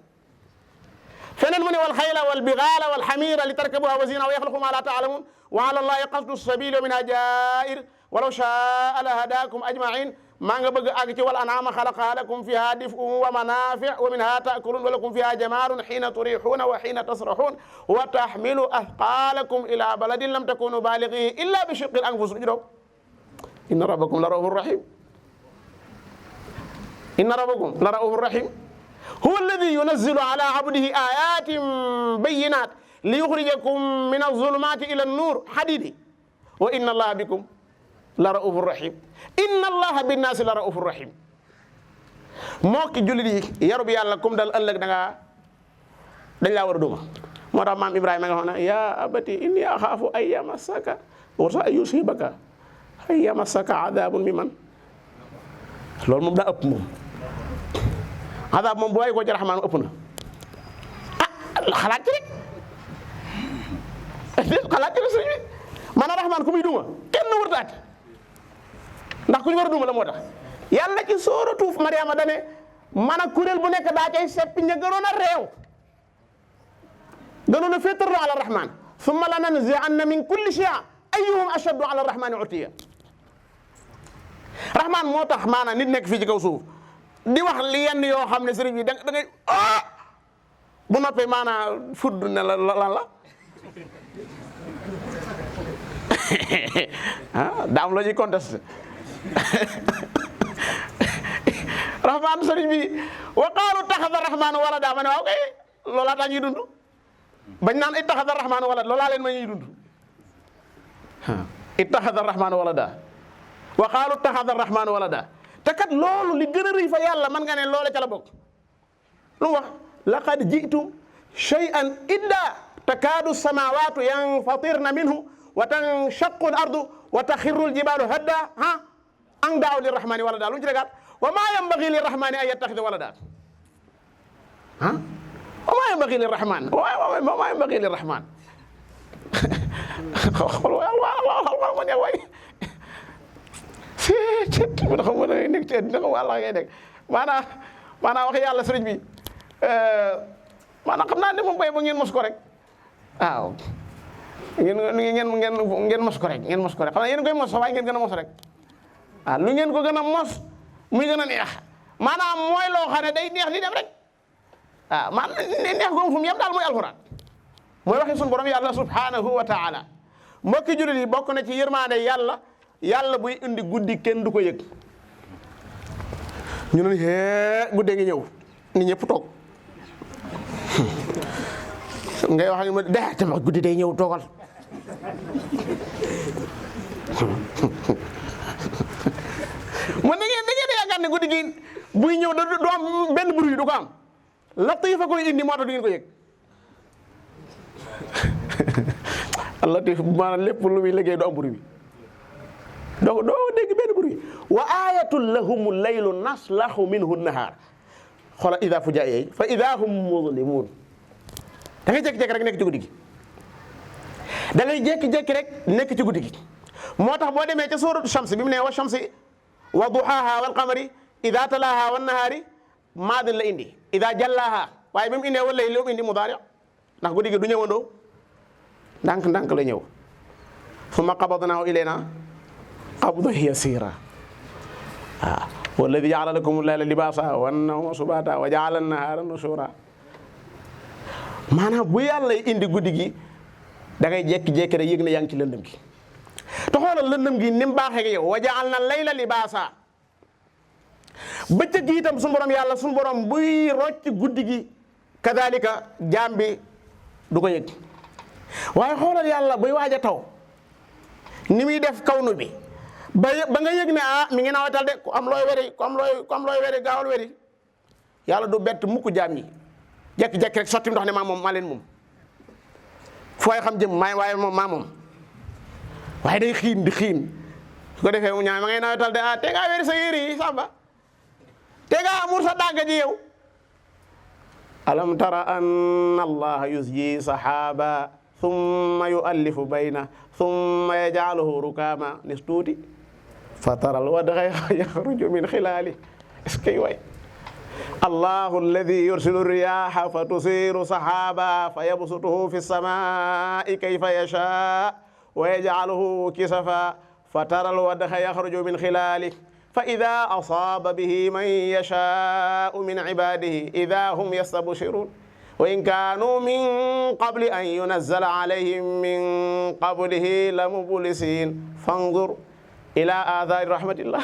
feneen mu ne wal xayla wal bigaala wal xamiira li tarkabuha wa zina wa yaxluqu ma la taalamun wa ala allahi qasdu sabili wa minha jaa'ir walaw shaa la hadakum ajmain maa nga bëgg àgg ci wal an'aama xalaqaha lakum fiha dif'un wa manaafi' wa minha ta'kulun wa lakum fiha jamaalun hiina turiihuuna wa hiina tasrahuun wa tahmilu athqaalakum ila baladin lam takunu baalighihi illa bi shiqqil anfus inna rabbakum la ra'uufun rahiim inna rabbakum la ra'uufun rahiim huwa alladhi yunazzilu ala abdihi ayatin bayyinat liyukhrijakum min az-zulumati ila an-nur hadidi wa inna allaha bikum la ra'ufur rahim inna allaha bin-nasi la ra'ufur rahim moo ki jullit yi yarub yàlla kum dal ëllëg dañ laa war a duma moo tax maam Ibrahima nga xam ne ya abati inni axaafu an yamassaka wa sa yusibaka an yamassaka adabun mimman loolu moom daa ëpp moom adab moom bu waay ko ci raxmaan ëpp na xalaat ci rek xalaat ci rek sëñ bi maanaam raxmaan ku muy duma kenn wërtaati ndax ku ñu war a duma la moo tax yàlla ci sooratu Mariama dane man a kuréel bu nekk daa cay seppi ña gënoon a réew gënoon a féetarlu ala raxmaan summa lananzi'anna min kulli shi'a ayyuhum ashaddu ala raxmaani utiya raxmaan moo tax maanaam nit nekk fii ci kaw suuf di wax li yenn yoo xam ne sëriñ bi da ngay bu noppee maanaam fudd ne la lan la daam la ñuy contesté rahmaan sëriñ bi wa qaalu taxada rahmaan walada ma ne waaw kay loolaa tax ñuy dund bañ naan ittaxada rahmaan walada loolaa leen ma ñuy dund ittaxada rahmaan walada wa qaalu taxada rahmaan walada te kat loolu li gën a rëy fa yàlla man nga ne loola ca la bokk lu mu wax laqad ji'tum shay'an idda takaadu samaawaatu yanfatirna minhu wa tanshaqqu al-ardu wa taxirru al-jibaalu hadda an daaw lirrahmaani walada lu ñu ci regaat wa maa yanbaghi lirrahmaani an yattaxida walada wa maa yanbaghi lirrahmaan wa maa yanbaghi lirrahmaan man xam nga da ngay nekk ci àddina xam wàlla ngay nekk maanaam wax yàlla sëriñ bi maanaam xam naa ne moom bay ba ngeen mos ko rek waaw ngeen mos ko rek ngeen mos ko rek xam naa yéen koy mos waaye ngeen gën a mos rek waaw lu ngeen ko gën a mos muy gën a neex maanaam mooy loo xam ne day neex di dem rek waaw maanaam neex googu fu mu yem daal mooy alxuraan mooy waxi sunu borom yàlla subhanahu wa taala mbokki jullit yi bokk na ci yërmaande yàlla buy indi guddi kenn du ko yëg ñu ne hee guddee ngi ñëw ni ñëpp toog ngay wax ak ma daa te guddi day ñëw toogal man da ngeen yaakaar ne guddi gi buy ñëw da du am benn bruit du ko am latifa koy indi moo tax du ngeen ko yëg latif maanaam lépp lu muy liggéey du am bruit donc doo dégg benn bruit wa ayatul lahumul laylu naslahu minhu nahaar xoolal ida fu jaayee fa ida hum muzlimun da ngay jékki-jékki rek nekk ci guddi gi da ngay jékki-jékki rek nekk ci guddi gi moo tax boo demee ca suuratu Shams bi mu ne wa shamsi wa duhaaha wal qamari ida talaaha wan nahaari maadin la indi ida jallaaha waaye bi mu indee wal layli indi mudaari ndax guddi gi du ñëwandoo ndànk la ñëw summa qabadnaahu ilaynaa qabdan yasiira waaw walladi jaala lakum layla libaasa wan nawma subaata wa jaala an-nahaara nushuura maanaam bu yàlla indi guddi gi da ngay jékki-jékki rek yëg ne yaa ngi ci lëndëm gi te xoolal lëndëm gi ni mu baaxee ak yow wa jaalna layla libaasa bëccëg gi itam suñu borom yàlla suñu borom buy rocc guddi gi kadaalika jaam bi du ko yëg waaye xoolal yàlla buy waaj a taw ni muy def kawnu bi ba nga yëg ne mi ngi nawetal de ku am looy weri gaawal weri yàlla du bett mukk jaam ñi jekki-jekki rek sotti ndox ne maa leen moom fooy xam jëm waaye moom waaye day xiin di xiin su ko defee mu ñaan ma ngay nawetal de te ngaa weri sa yére yi sàmba te ngaa amul sa dàgg ji yow alam tara anna allaha yusji sahaba thumma yu'allifu bayna thumma yaj'aluhu rukama nis tuuti fa taral wadgha yakhruju min khilali est-ce que way allahu alladhi yursilu riyaha fatusiru sahaba fayabsutuhu fi samai kayfa yasha wa yaj'aluhu kisafa fataral wadgha yakhruju min khilali فإذا أصاب به من يشاء من عباده إذا هم يستبشرون وإن كانوا من قبل أن ينزل عليهم من قبله لمبلسين فانظر إلى آثار رحمة الله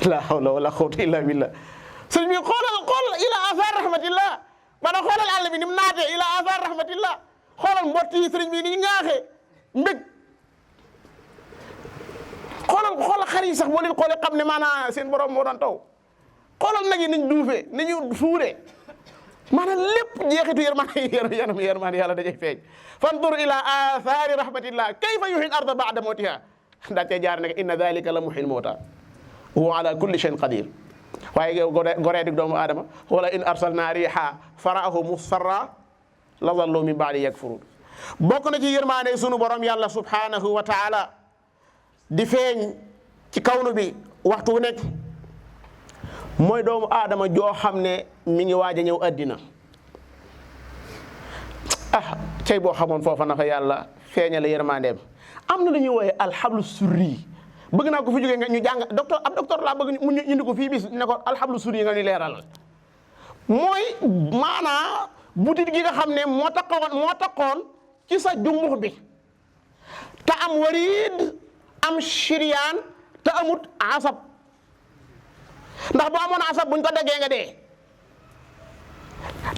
لا حول ولا قوة إلا بالله سلمي قول إلى آثار رحمة الله من قول العالمين مناته إلى آثار رحمة الله قول المبتي سلمي نيغاخي mbég xoolal xar yi sax boo leen xoolee xam ne maanaam seen borom moo doon taw xoolal nag yi niñ duufee ni ñu suuree maanaam lépp jeexitu yërmande yàlla dajay feeñ fandur ila athari rahmatillah kayfa yuhyi al-arda ba'da mawtiha daa cee jaar nag inna dhalika la muhyil mawta wa ala kulli shay'in qadir waaye goree dig doomu aadama wala in arsalna riha fara'ahu musfarra la dhallu min ba'di yakfurun bokk na ci yërmande sunu borom yàlla subhanahu wa ta'ala di feeñ ci kawnu bi waxtu wu nekk mooy doomu aadama joo xam ne mi ngi waaj a ñëw àddina cey boo xamoon foofa na fa yàlla feeñale yërmandeem am na lu ñuy wooyee alxablu surri bëgg naa ko fi jógee nga ñu jàng docteur laa bëgg mu indi ko fii bis ne ko alxablu surri nga ñu leeral mooy maanaa butit gi nga xam ne moo taxoon ci sa jumbux bi te am wariid am shiriyaan te amut asab ndax boo amoon asab buñ ko daggee nga dee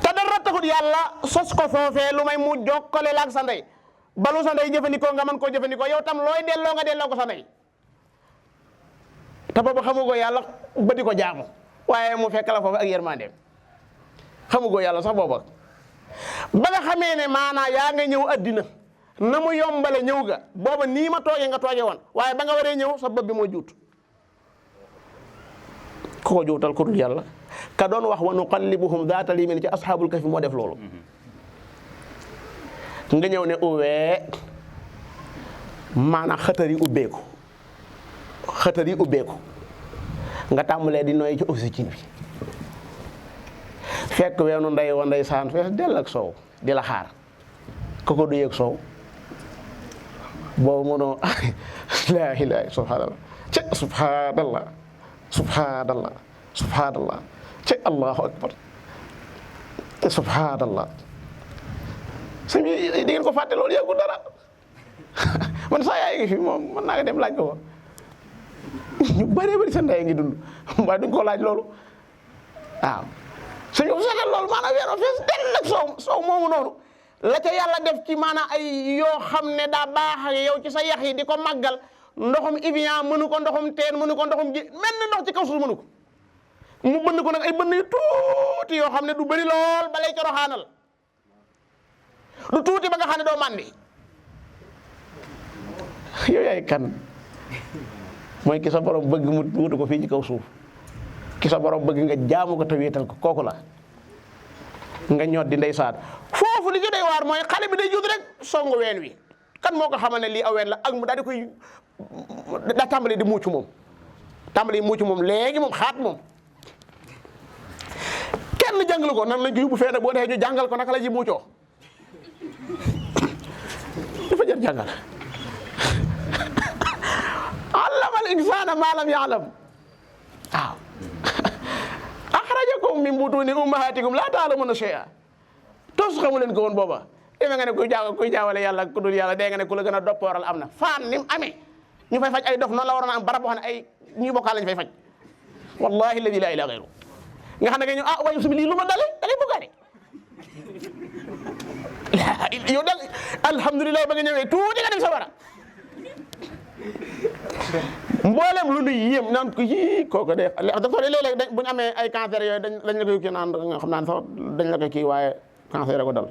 te dara taxut yàlla sos ko foofee lu may mu jokkale la ak sa ndey balu sa ndey jëfandikoo nga mën koo jëfandikoo yow tam looy delloo nga delloo ko sa ndey te boobu xamu ko yàlla ba di ko jaamu waaye mu fekk la foofu ak yërmandeem xamu ko yàlla sax booba ba nga xamee ne maanaa yaa nga ñëw addina na mu yombale ñëw ga booba nii ma tooge nga tooge woon waaye ba nga waree ñëw sa bopp bi moo juut ko juutal ko dul yàlla ka doon wax wa nuqallibuhum daatal yamin ci ashaabul kahfi moo def loolu nga ñëw ne uwee maanaam xëtër yi ubbeeku nga tàmbalee di noyyi ci oxygène bi fekk weenu ndey wa ndey saan fees dell ak soow di la xaar ko du yëg soow boobu mënoo laa ilaaha subhaanallah ci subhaanallah ci allahu akbar subhaanallah sëñ bi di ngeen ko fàtte loolu yàggul dara man saa yaay ngi fi moom mën naa nga dem laaj ko ñu bëree bëri seen ndey ngi dund waaye duñ ko laaj loolu waaw suñu seetal loolu maanaam weeroo fees dell ak soow moomu noonu la ca yàlla def ci maanaam ay yoo xam ne daa baax ak yow ci sa yax yi di ko màggal ndoxum Evian mënu ko ndoxum teen mënu ko ndoxum ji mel ni ndox ci kaw suuf mënu ko mu bënn ko nag ay bënn yu tuuti yoo xam ne du bëri lool balay coroxaanal du tuuti ba nga xam ne doo màndi yow yaay kan mooy ki sa borom bëgg mu wutu ko fii ci kaw suuf ki sa borom bëgg nga jaamu ko te wéetal ko kooku la nga ñoot di ndeysaan foofu li ci doy waar mooy xale bi day judd rek songu ween wi kan moo ko xamal ne lii aw ween la ak mu daal di koy daa tàmbali di muucu moom léegi moom xaat moom kenn jàngal ko nan lañ ko yóbbu fee nag boo defee ñu jàngal ko naka la ji muucoo dafa jar jàngal allamal insaana maa lam ya'lam waaw axrajakum min butuni ummahatikum laa ta'lamuna shay'an tos xamu leen ko woon booba defe nga ne kuy jaawale yàlla ak ku dul yàlla dee nga ne ku la gën a doppooral am na faan ni mu amee ñu fay faj ay dof noonu la waroon a am barab boo xam ne ay ñuy bokkaal lañ fay faj wallahi alladi laa ilaaha gayru nga xam ne nga ñëw waaye su lii lu ma dale da ngay bokkaale yow daal alhamdulilah ba nga ñëwee tuuti nga dem sawara mboolem lu nuy yéem naan ko yii kooku de docteur yi léeg-léeg bu ñu amee ay cancer yooyu dañ la koy kii naan xam naan sax dañ la koy kii waaye cancer ko dal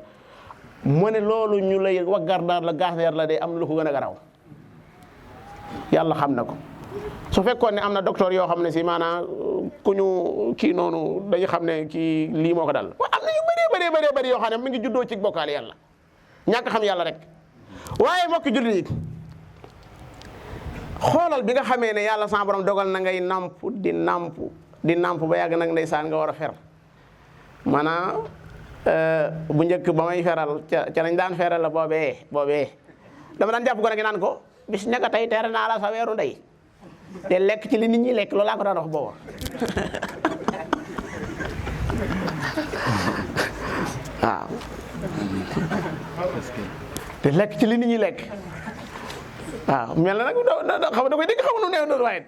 mu ne loolu ñu lay waggar naan la cancer la de am lu ko gën a garaw yàlla xam na ko su fekkoon ne am na docteur yoo xam ne si maanaam ku ñu kii noonu dañu xam ne kii lii moo ko dal am na yu bëree yoo xam ne mi ngi juddoo ci bokkaale yàlla ñàkk xam yàlla rek waaye mbokki jullit yi xoolal bi nga xamee ne yàlla sa borom dogal na ngay namp di namp ba yàgg nag ndeysaan nga war a fer maanaam bu njëkk ba may feral ca lañ daan feral la boobee dama daan jàpp ko rek naan ko bis ñaka tey tere naa la sa weeru ndey te lekk ci li nit ñi lekk loolu laa ko daan wax booba waaw te lekk ci li nit ñi lekk waaw mel na nag xam da koy dégg xamu nu neew noonu waaye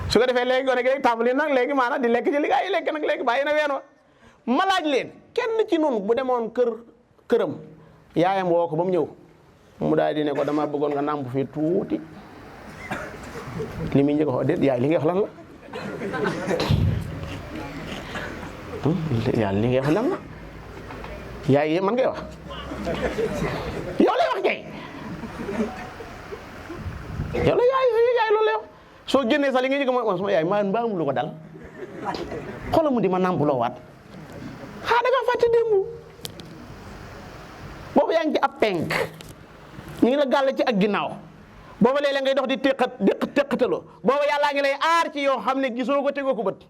su ko defee léegi gone gi rek tàmbali nag léegi maanaam di lekk ci li gaa yi lekk nag léegi bàyyi na ween wa ma laaj leen kenn ci nun bu demoon këram yaayam woo ko ba mu ñëw mu daal di ne ko dama bëggoon nga nàmp fii tuuti li muy njëkk a wax déet yaay li nga wax lan la yaay li nga wax lan la yaay man ngay wax yow lay wax kay yow la yaay loolu lay wax soo génnee sax li nga njëkk a mooy sama yaay maa mbaam lu ko dal xoolal mu di ma nàmpuloo waat xaa da nga fàtte démb boobu yaa ngi ci ab penk ñu ngi la gàll ci ak ginnaaw booba léeg-léeg ngay dox di teqataloo booba yàllaa ngi lay aar ci yoo xam ne gisoo ko tegoo ko bët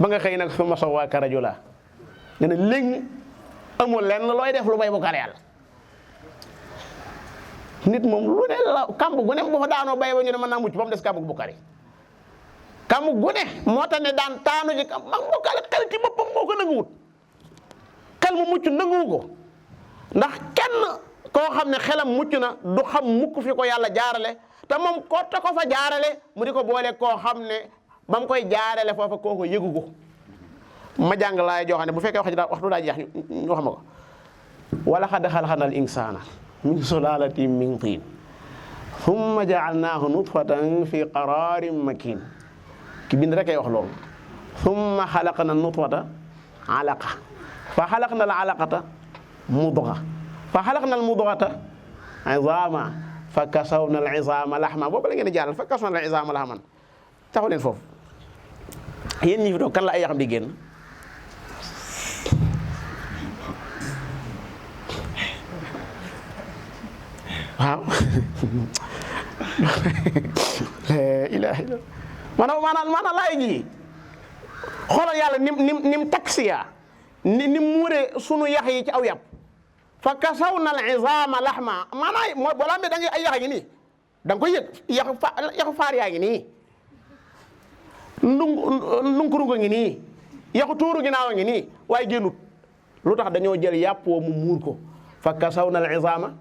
ba nga xëy nag suma sawwaaka rajula ne na léegi amul lenn looy def lu bay bokkaale yàlla nit moom lu ne la kamb gu ne bu fa daanoo bay ba ñu ne mën naa mucc ba mu des kamb gu bokkaale kamb gu ne moo tax ne daan taanu ji kam mag bokkaale xel ci boppam moo ko nanguwut xel mu mucc nanguwu ko ndax kenn koo xam ne xelam mucc na du xam mukk fi ko yàlla jaarale te moom kotte ko fa jaarale mu di ko boole koo xam ne ba mu koy jaarale foofa kooko yëgu ko ma jàng laay joo xam ne bu fekkee waxtu daa jeex ñu wax ma ko wala xad xalaqnal insaana min sulaalatin min tiin thumma ja'alnaahu nutfatan fi qaraarin makiin ki bind rek ay wax loolu thumma xalaqna nutfata alaqa fa xalaqna al alaqata mudga fa xalaqna al mudgata izama fa kasawna al izama lahma boobu la ngeen di jàllal fa kasawna al izama lahman taxu leen foofu yéen ñi fi toog kan la ay yaxam di génn waaw la ilaha illa maanaam laay ji xoolal yàlla nim taksiya ni muure sunu yax yi ci aw yàpp fa kasawna al izama lahma maanaam mooy boo lambee da ngay ay yax ngi nii da nga koy yëg yaxu faar yaa ngi nii lunkuru ko ngi nii yaxu tuuru ginnaaw ngi nii waaye génnut lu tax dañoo jël yàpp woo mu muur ko fa kasawna al izama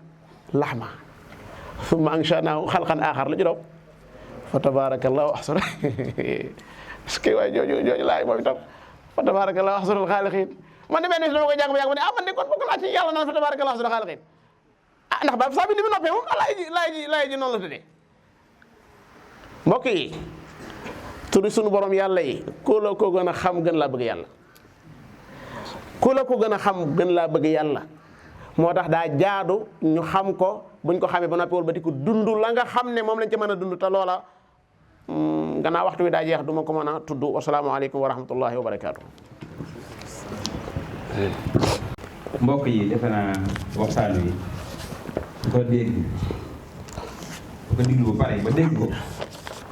lahma summa ansha'naahu xalqan aaxar lu ci doon fa tabarakallahu ahsan est-ce que waaye jooju laay moom itam fa tabarakallahu ahsanul xaaliqiin man de benn bis dama koy jàng ba yàgg ma ne man de kon bokk naa ci yàlla naan fa tabarakallahu ahsanul xaaliqiin ndax ba saa bi ni mu noppee moom laay ji noonu la tëddee mbokk yi turi sunu borom yàlla yi ku la ko gën a xam gën laa bëgg yàlla ku la ko gën a xam gën laa bëgg yàlla moo tax daa jaadu ñu xam ko buñ ko xamee ba noppi wal ba di ko dund la nga xam ne moom lañ ca mën a dund te loola gannaaw waxtu wi daa jeex du ma ko mën a tudd wasalaamaaleykum wa rahmatullahi wa barakaatu. mbokk yi defe naa waxtaan wi su ko dégg su ko diglu ba pare ba dégg ko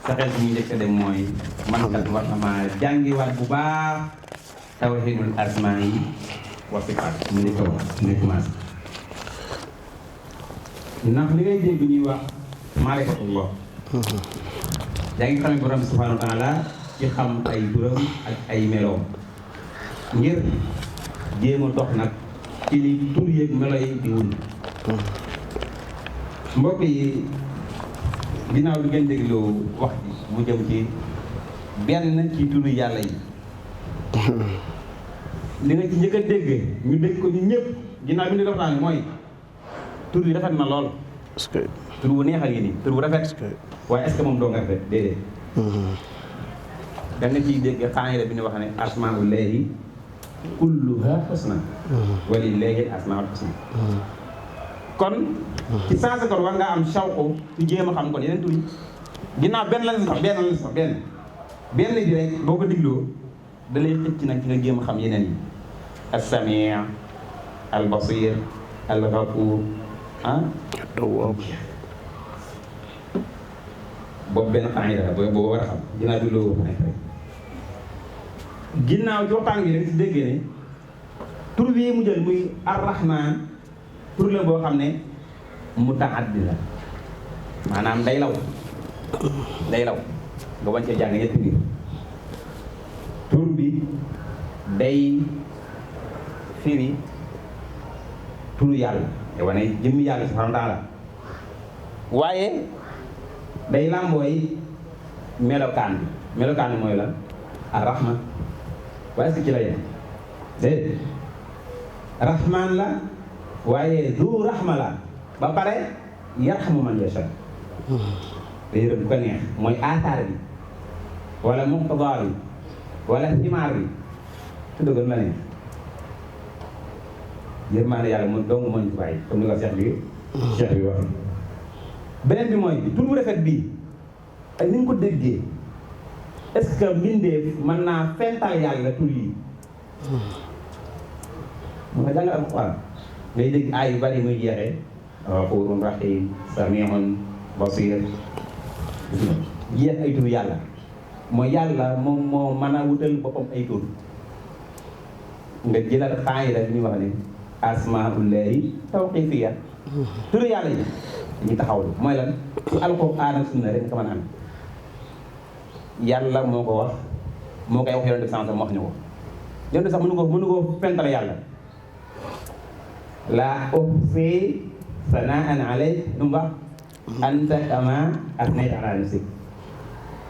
sa xel si ñu njëkk a dem mooy man kat war na maa jàngiwaat bu baax tawhidul asmaa yi wa sifaat mu ne ko mu ne commencé ndax li ngay dégg ñuy wax maarifatullah yaa ngi xamee borom bi subhanahu wa taala ci xam ay turam ak ay meloom ngir jéem a dox nag ci li tur yeeg melo yi di wund mbokk yi ginnaaw bi ngeen dégloo wax ji mu jëm ci benn ci turu yàlla yi li nga ci njëkk a dégg ñu dégg ko ñu ñëpp ginnaaw bi ñu waxtaan mooy tur bi rafet na lool. est-ce que tur bu neex a ngi nii tur bu rafet. waaye est-ce que moom doo nga rafet déedéet. da nga ciy dégg xaayira bi ñu wax ne asmaullahi kulluha husna. walillahi asmaul husna. kon ci sens kon war ngaa am shawqu ci jéem a xam kon yeneen tur yi ginnaaw benn lañ sax benn bi rek boo ko digloo da lay xëcc nag ci nga jéem a xam yeneen yi as-sami' al-basir al-ghafur boobu benn xaayira la boobu war a xam ginnaaw digloo ko nekk rek ginnaaw ci waxtaan bi rek si déggee ne tur bii mu jël muy ar-rahman tur la boo xam ne mutaaddi la maanaam day law nga bañ cee jàng ñetti biir tur bi day firi turu yàlla te wane jëmmi yàlla subhanahu wa taala waaye day làmbooy melokaan bi mooy lan ar-rahman waaye est-ce que ci la yem déedéet rahman la waaye du rahma la ba pare yarhamu man yasha day yërëm ko neex mooy aataar bi wala muqtadaa bi wala ximaar bi tudd ko la neex yërmaane yàlla moom dong moo ñu bàyyi comme ni ko Cheikh bi wax beneen bi mooy tur bu rafet bii ak ni nga ko déggee est-ce que mbindeef mën naa fental yàlla tur yi mu nga jàng alxuraan ngay dégg aay yu bari muy jeexee Ghafuurun Rahiim Samii'un Basiir jeex ay tur yàlla mooy yàlla moom moo mën a wutal boppam ay tur nga jëlal xaayida bi ñuy wax ne asmaullahi tawqifiya tur yàlla yi dañuy taxawlu mooy lan su alxuraan ak sunna rek nga ko mën a am yàlla moo ko wax moo koy wax yonent bi mu wax ñu ko yonent sax mënu ko fentale yàlla laa uhsii sanaa'an alayka nu mu wax anta kamaa asnayta alaa nafsik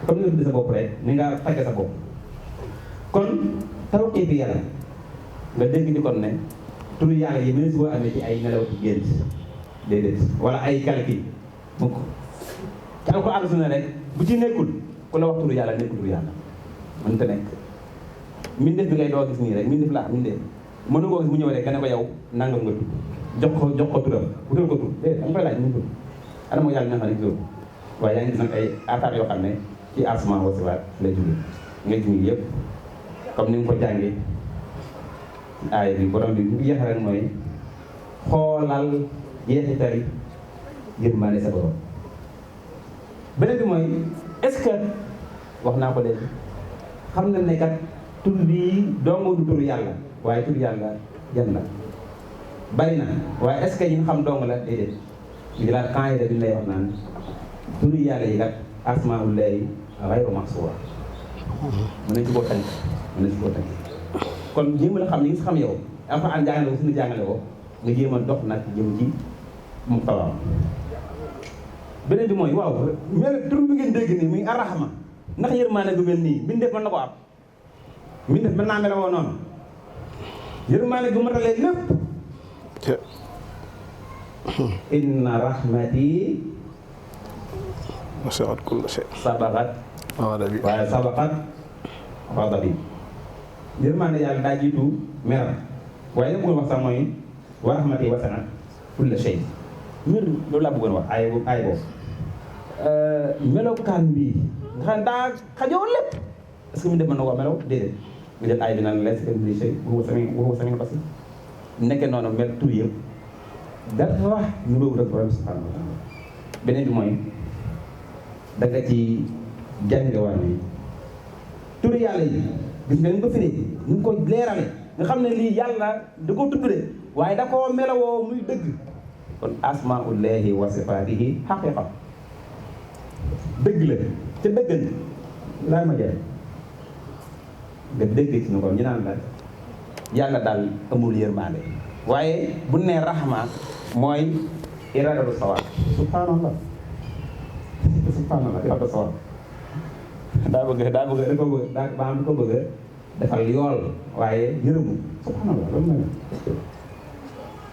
comme ni nga sa bopp rek ni nga fajee sa bopp kon tawqiif yàlla nga dégg di kon ne turu yàlla yi mënees boo amee ci ay nelaw ci gént déedéet wala ay calcul mukk ci alxuraan sunna rek bu ci nekkul ku la wax turu yàlla nekkul turu yàlla mënta nekk mbindeef bi ngay doo gis nii rek mbindeef laa mbindeef mënu koo gis mu ñëw rek nga ne ko yow nangam nga tudd jox ko turam wutal ko tur déedéet danga koy laaj mu tudd ana moo yàlla neex na rek loolu waaye yaa ngi gis nag ay attaques yoo xam ne ci asmaa wa sifaat lay jóge nga gis nii yëpp comme ni nga ko jàngee aaya bi borom bi bu ñu jeexal rek mooy xoolal jeexitali yërmande sa borom beneen bi mooy est-ce que wax naa ko léegi xam na ne kat tur bii dong du turu yàlla waaye turu yàlla jan la bari na waaye est-ce que ñu xam dong la déedéet ngi laa xaayida bi lay wax naan turu yàlla yi kat asmaullahi ghayru mahsuura mën nañ ci koo tënk kon jéem a xam li nga xam yow alxuraan jàngale ko suñu jàngale ko nga jéem a dox nag jëm ci muqtadaa beneen bi mooy waaw mel tur bi ngeen dégg nii muy arrahma ndax yërmaane gu mel nii mbindeef mën na ko am mbindeef mën naa melawoo noonu yërmaane gu matalee lépp inna rahmati wasi'at kulla shay sabaqat waaye sabaqat ghadabi yërmaande yàlla daa jiitu meram waaye li ma bëggoon wax sax mooy wa rahmati wasi'at kulla shay mbir loolu laa bëggoon wax ay boobu melokaan bii nga xam ne daa xajoo lépp est-ce que mu def mën na ko melaw déedéet nga jël ay bi naan laysa kamithlihi shay'un wa huwa samii'ul basiir nekkee noonu mel tur yëpp dara wax ñu boobu rek borom subhanahu wa taala beneen bi mooy da nga ci jàngewaat ni tur yàlla yi gis nga ni ko firee ni nga ko leerale nga xam ne lii yàlla da ko tudd de waaye da koo melawoo muy dëgg kon asmaullahi wa sifaatihi xaqiqa dëgg la ca dëggal laa ma jaay nga dëgg ci ñu ko ñu naan la yàlla daal amul yërmande waaye bu nee rahma mooy iradatu sawaab subhanallah iradatu sawaab daa bëgg da ko bëgg defal yool waaye yërëmu subhanallah loolu mooy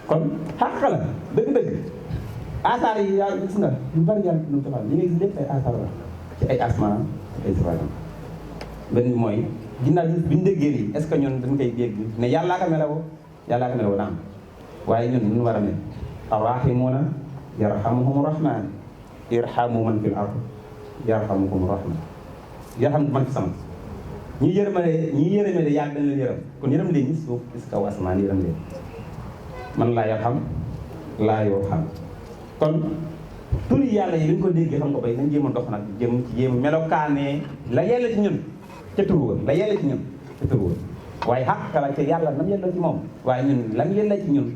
kon xàq la dëgg-dëgg asaar yi yaa gis nga ñu bari yàlla nu defal li ngay gis lépp ay asaar la ci ay asmaan ay sifatam benn bi mooy ginnaaw bi ñu déggee lii est ce que ñun dañ koy dégg ne yàllaa ko melawoo naam waaye ñun ñu war a ne arrahimuuna yarhamuhum rahman irhamu man fil ard yarhamukum rahman yarhamu man fi sama ñi yërëme de yàlla dañ leen yërëm kon yërëm leen ñi suuf gis kaw asmaan yërëm leen man laa yarham laa yurham kon turi yàlla yi dañ ko déggee xam nga bay nañ jéem a dox nag jëm ci jéem melokaanee la yella ci ñun ca tur la yella ci ñun ca tur waaye xàq la ca yàlla nam yella ci moom waaye ñun lam yella ci ñun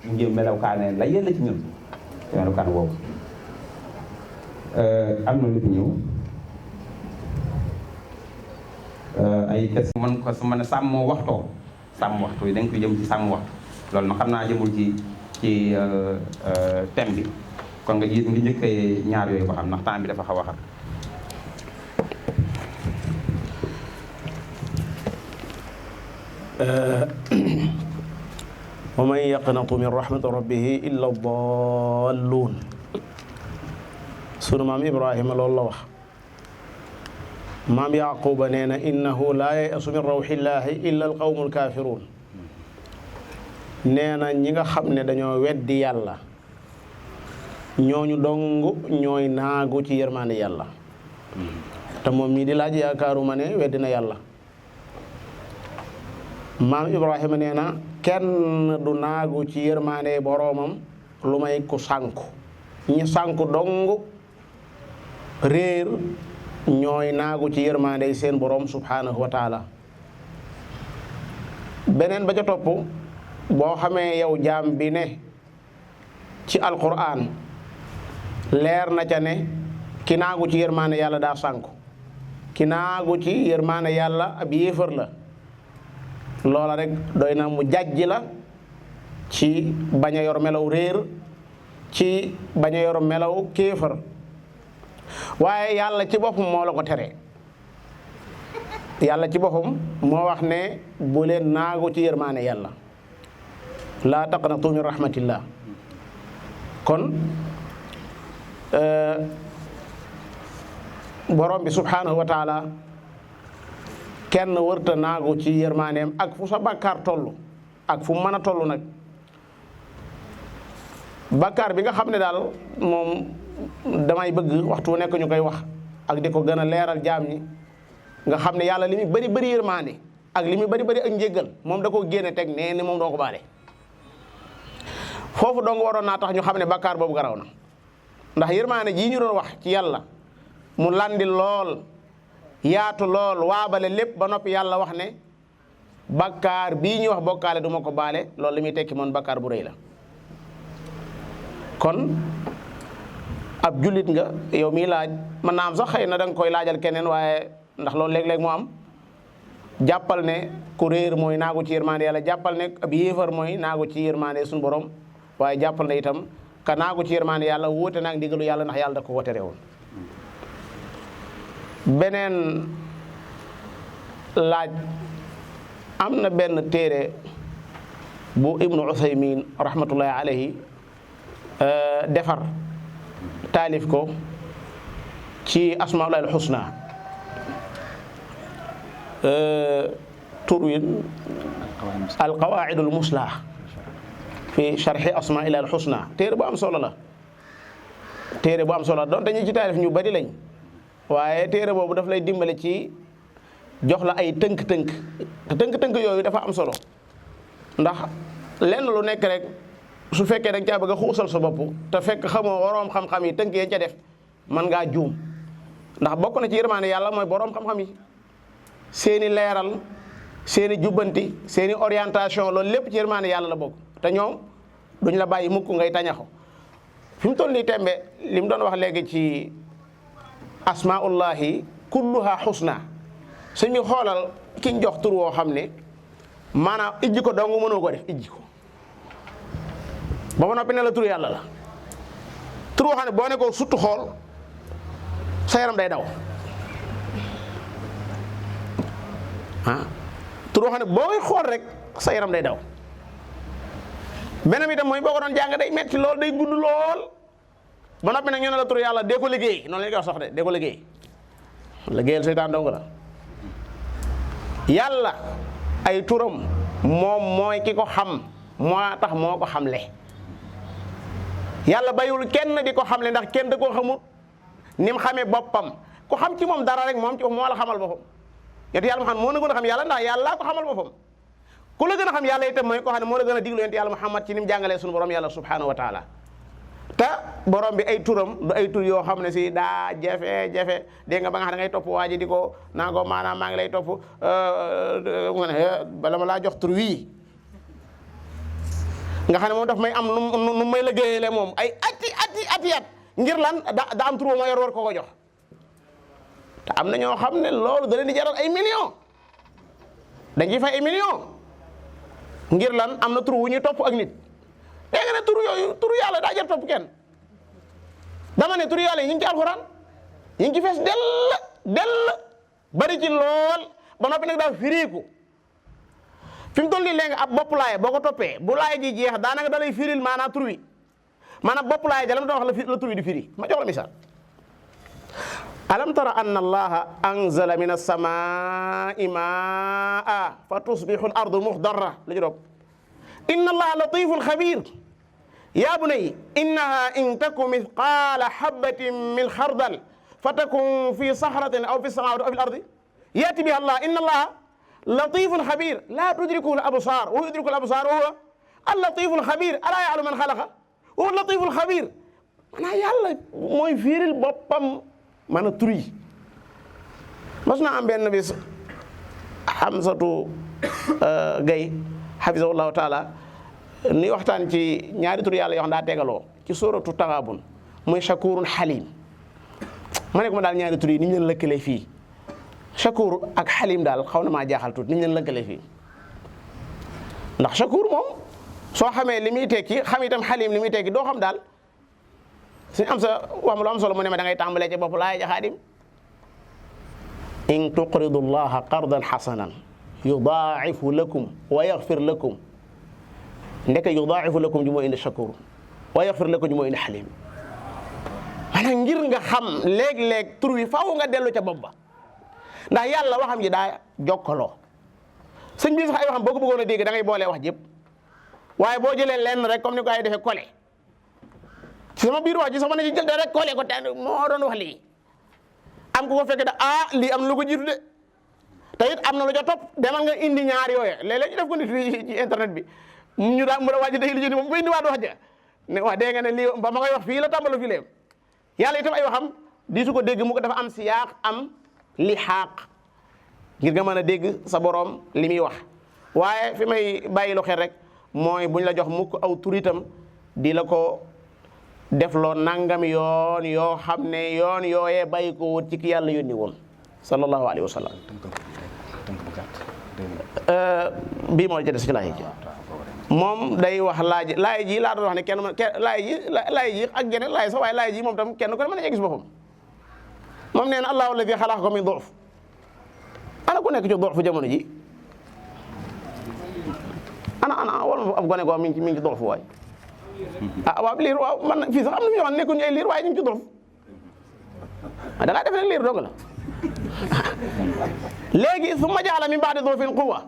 ñu jéem melokaanee la yella ci ñun te melokaan boobu am na lu fi ñëw ay question man ko su ma ne sàmm waxtu yi dañ koy jëm ci sàmm waxtu loolu na xam naa jëmul ci thème bi kon nga ngi njëkkee ñaar yooyu ba xam ndax temps bi dafa xaw a xat wa man yaqnatu min rahmati rabbihi illa dalluun sunu maam Ibrahima loolu la wax maam Yaquba nee na innahu laa yayasu min rawxillaahi illa alqawmu alkaafiruun nee na ñi nga xam ne dañoo weddi yàlla ñooñu dong ñooy naagu ci yërmaande yàlla te moom mii di laaj yaakaaruma ne weddi na yàlla maam Ibrahima nee na kenn du naagu ci yërmaande boroomam lu may ku sànku ñi sànku dong réer ñooy naagu ci yërmaande seen boroom subhanahu wa taala beneen ba ca topp boo xamee yow jaam bi ne ci alquran leer na ca ne ki naagu ci yërmaande yàlla daa sànku ki naagu ci yërmaande yàlla ab yéefar la loola rek doy na mu jàjji la ci bañ a yor melaw réer ci bañ a yor melaw kéefar waaye yàlla ci boppam moo la ko tere yàlla ci boppam moo wax ne bu leen naagu ci yërmaande yàlla laa taqnatu min rahmatillah kon borom bi subhanahu wa taala kenn wërta naagu ci yërmaaneem ak fu sa bàkkaar toll ak fu mën a toll nag bàkkaar bi nga xam ne daal moom damay bëgg waxtu nekk ñu koy wax ak di ko gën a leeral jaam ñi nga xam ne yàlla li muy bari bari yërmaande ak li muy bari bari ak njéggal moom da ko génne teg nee ni moom doo ko baale foofu dong waroon naa tax ñu xam ne bàkkaar boobu garaw na ndax yërmaande jii ñu doon wax ci yàlla mu landi lool yaatu lool waabale lépp ba noppi yàlla wax ne bàkkaar bii ñuy wax bokkaale du ma ko baale loolu li muy tekki moom bàkkaar bu rëy la kon ab jullit nga yow miy laaj mën naa am sax xëy na da nga koy laajal keneen waaye ndax loolu léeg-léeg mu am jàppal ne ku réer mooy naagu ci yërmande yàlla jàppal ne ab yéefar mooy naagu ci yërmande suñu borom waaye jàppal ne itam ka naagu ci yërmande yàlla wuute naag ndigalu yàlla ndax yàlla da ko tere woon beneen laaj am na benn téere bu ibnu Usaymin rahmatullahi alayhi defar taalif ko ci asmaullahi alxusna tur wi alqawaidul muslah fi sharxi asmaillahi alxusna téere bu am solo la téere bu am solo la donte ñi ci taalif ñu bari lañ waaye téere boobu daf lay dimbale ci jox la ay tënk-tënk te tënk-tënk yooyu dafa am solo ndax lenn lu nekk rek su fekkee danga caa bëgg a xuusal sa bopp te fekk xamoo waroom xam-xam yi tënk yee ca def man ngaa juum ndax bokk na ci yërmaande yàlla mooy boroom xam-xam yi seeni leeral seeni jubbanti seeni orientation loolu lépp ci yërmaande yàlla la bokk te ñoom duñ la bàyyi mukk ngay tañaxo fi mu toll nii tembe li mu doon wax léegi ci asmaullahi kulluha xusna suñ mi xoolal kiñ jox tur woo xam ne maanaam ijji ko dong mënoo ko def ijji ko ba ma noppi ne la tur yàlla la tur woo xam ne boo ne ko suttu xool sa yaram day daw ah tur wax ne booy xool rek sa yaram day daw. beneen bi itam mooy boo ko doon jàng day metti lool day gudd lool ba noppi nag ñu ne la tur yàlla dee ko liggéey noonu la ñu koy wax sax de dee ko liggéey liggéeyal seytaan dong la. yàlla ay turam moom mooy ki ko xam moo tax moo ko xamle. yàlla bayul kenn di ko xamle ndax kenn da koo xamut ni mu xamee boppam ku xam ci moom dara rek moom ci moo la xamal boppam. yonent yàlla Muhammad moo na gën a xam yàlla ndax yàlla ko xamal boppam ku la gën a xam yàlla itam mooy koo xam ne moo la gën a diglu yonent yàlla Muhammad ci ni mu jàngalee sunu borom yàlla subhanahu wa taala. te borom bi ay turam du ay tur yoo xam ne si daa jafe-jafe dégg nga ba nga xam ne ngay topp waa ji di ko naa ko maanaam maa ngi lay topp bala ma laa jox tur wii nga xam ne moom daf may am nu may liggéeyale moom ay ati at ngir lan da am tur boo ma yor war ko jox te am na ñoo xam ne loolu da leen di jaral ay millions dañ ciy fay ay millions ngir lan am na tur wu ñuy topp ak nit. dégg nga ne turu yàlla daa jar topp kenn dama ne turu yàlla yi ñu ngi ci alxuraan ñu ngi ci fees dell bari ci lool ba noppi nag daa firiiku fi mu toll nii léegi ab bopp laay boo ko toppee bu laay ji jeex daanaka da lay firil maanaam tur wi maanaam bopp laay ja la ma doon wax la tur wi di firi ma jox la misaal. alam tara anna allaha anzala min as-samaa'i maa'an fa tusbihu al-ardu mukhdarra lu ci dopp inna allaha latifun xabir yaa bunayya innaha in taku mithqaala habbatin min xardal fa takun fi saxratin aw fi samaawaati aw fi l-ardi yaati biha allah inna allaha latifun xabir laa tudrikuhu l-absaar wa huwa yudriku l-absaar wa huwa al-latifu l-xabir alaa ya'lamu man xalaqa wa huwa al-latifu l-xabir maanaam yàlla mooy fiiril boppam maanaam tur yi. mas na am benn bis Hamsatu Gay hafizahullahu taala ni waxtaan ci ñaari tur yàlla yoo xam daa tegaloo ci sóoratu Taxaabun muy shakurun halim ma ne ko ma daal ñaari tur yi ni ñu leen lëkkalee fii shakur ak halim daal xaw na maa jaaxal tuuti ni ñu leen lëkkalee fii ndax shakur moom soo xamee li muy tekki xam itam halim li muy tekki doo xam daal suñu am sa wax ma lu am solo mu ne ma da ngay tàmbalee ci bopp laay jaxaadim in tuqridu llaha qardan hasanan yudaa'ifu lakum wa yaghfir lakum ndeke yudaa'ifu lakum ji moo indi shakur wa yaghfir lakum ji moo indi halim maanaam ngir nga xam léeg-léeg tur wi faaw nga dellu ca bopp ba ndax yàlla waxam ji daa jokkaloo sëñ bi sax ay waxam boo ko bëggoon a dégg da ngay boolee wax jëpp waaye boo jëlee lenn rek comme ni ko ay defee collé ci sama biir wax ji sama ne ci jël de rek collé ko te moo doon wax lii am ku ko fekk da lii am na lu ko jiitu de te it am na lu ca topp demal nga indi ñaar yooya léeg-léeg ñu def ko nit ci internet bi ñu daa mën a waaj day li jëndi moom ba indi waat wax ja ne wax dégg nga ne lii ba ma koy wax fii la tàmbalo fii leem yàlla itam ay waxam di su ko dégg mu ko dafa am siyaaq am li xaaq ngir nga mën a dégg sa borom li muy wax waaye fi may bàyyi lu xel rek mooy buñ la jox mukk aw tur itam di la ko def loo nangam yoon yoo xam ne yoon yooyee bàyyi ko wut ci ki yàlla yónni woon sallallahu alayhi wa sallam bii moo ci des ci laay ji moom day wax laay ji laa doon wax ne kenn laay ji ak geneen laay sax waaye laay ji moom tam kenn ko ne mën a gis boppam moom nee na allahu alladi xalaqakum min du'f ana ku nekk ci du'f jamono ji ana wala ab gone goo mi ngi ci du'f waay waaw liir waaw man fii sax am na ñoo xam ne nekkuñu ay liir waaye ñu ngi ci du'f da ngaa def ne liir dong la léegi summa ja'ala min ba'di du'fin quwwa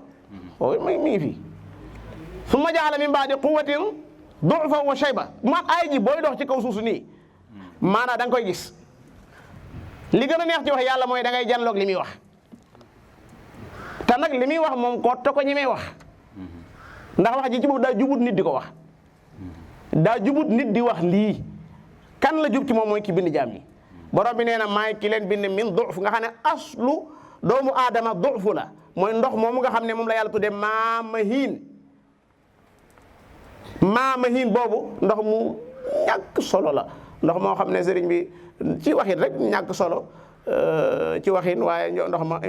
mi ngi fii summa ja'ala min ba'di quwwatin du'fan wa shayba man ay ji booy dox ci kaw suusu nii maanaam da nga koy gis li gën a neex ci wax yàlla mooy da ngay janloog li muy wax te nag li muy wax moom kott ko ñi may wax ndax wax ji ci boobu daa jubut nit di ko wax daa jubut nit di wax lii kan la jub ci moom mooy ki bind jaam yi borom bi nee na maay ki leen bind min du'f nga xam ne aslu doomu aadama du'fu la mooy ndox moomu nga xam ne moom la yàlla tuddee maamahiin boobu ndox mu ñàkk solo la ndox moo xam ne sëriñ bi ci waxin rek ñàkk solo ci waxin waaye ndox ma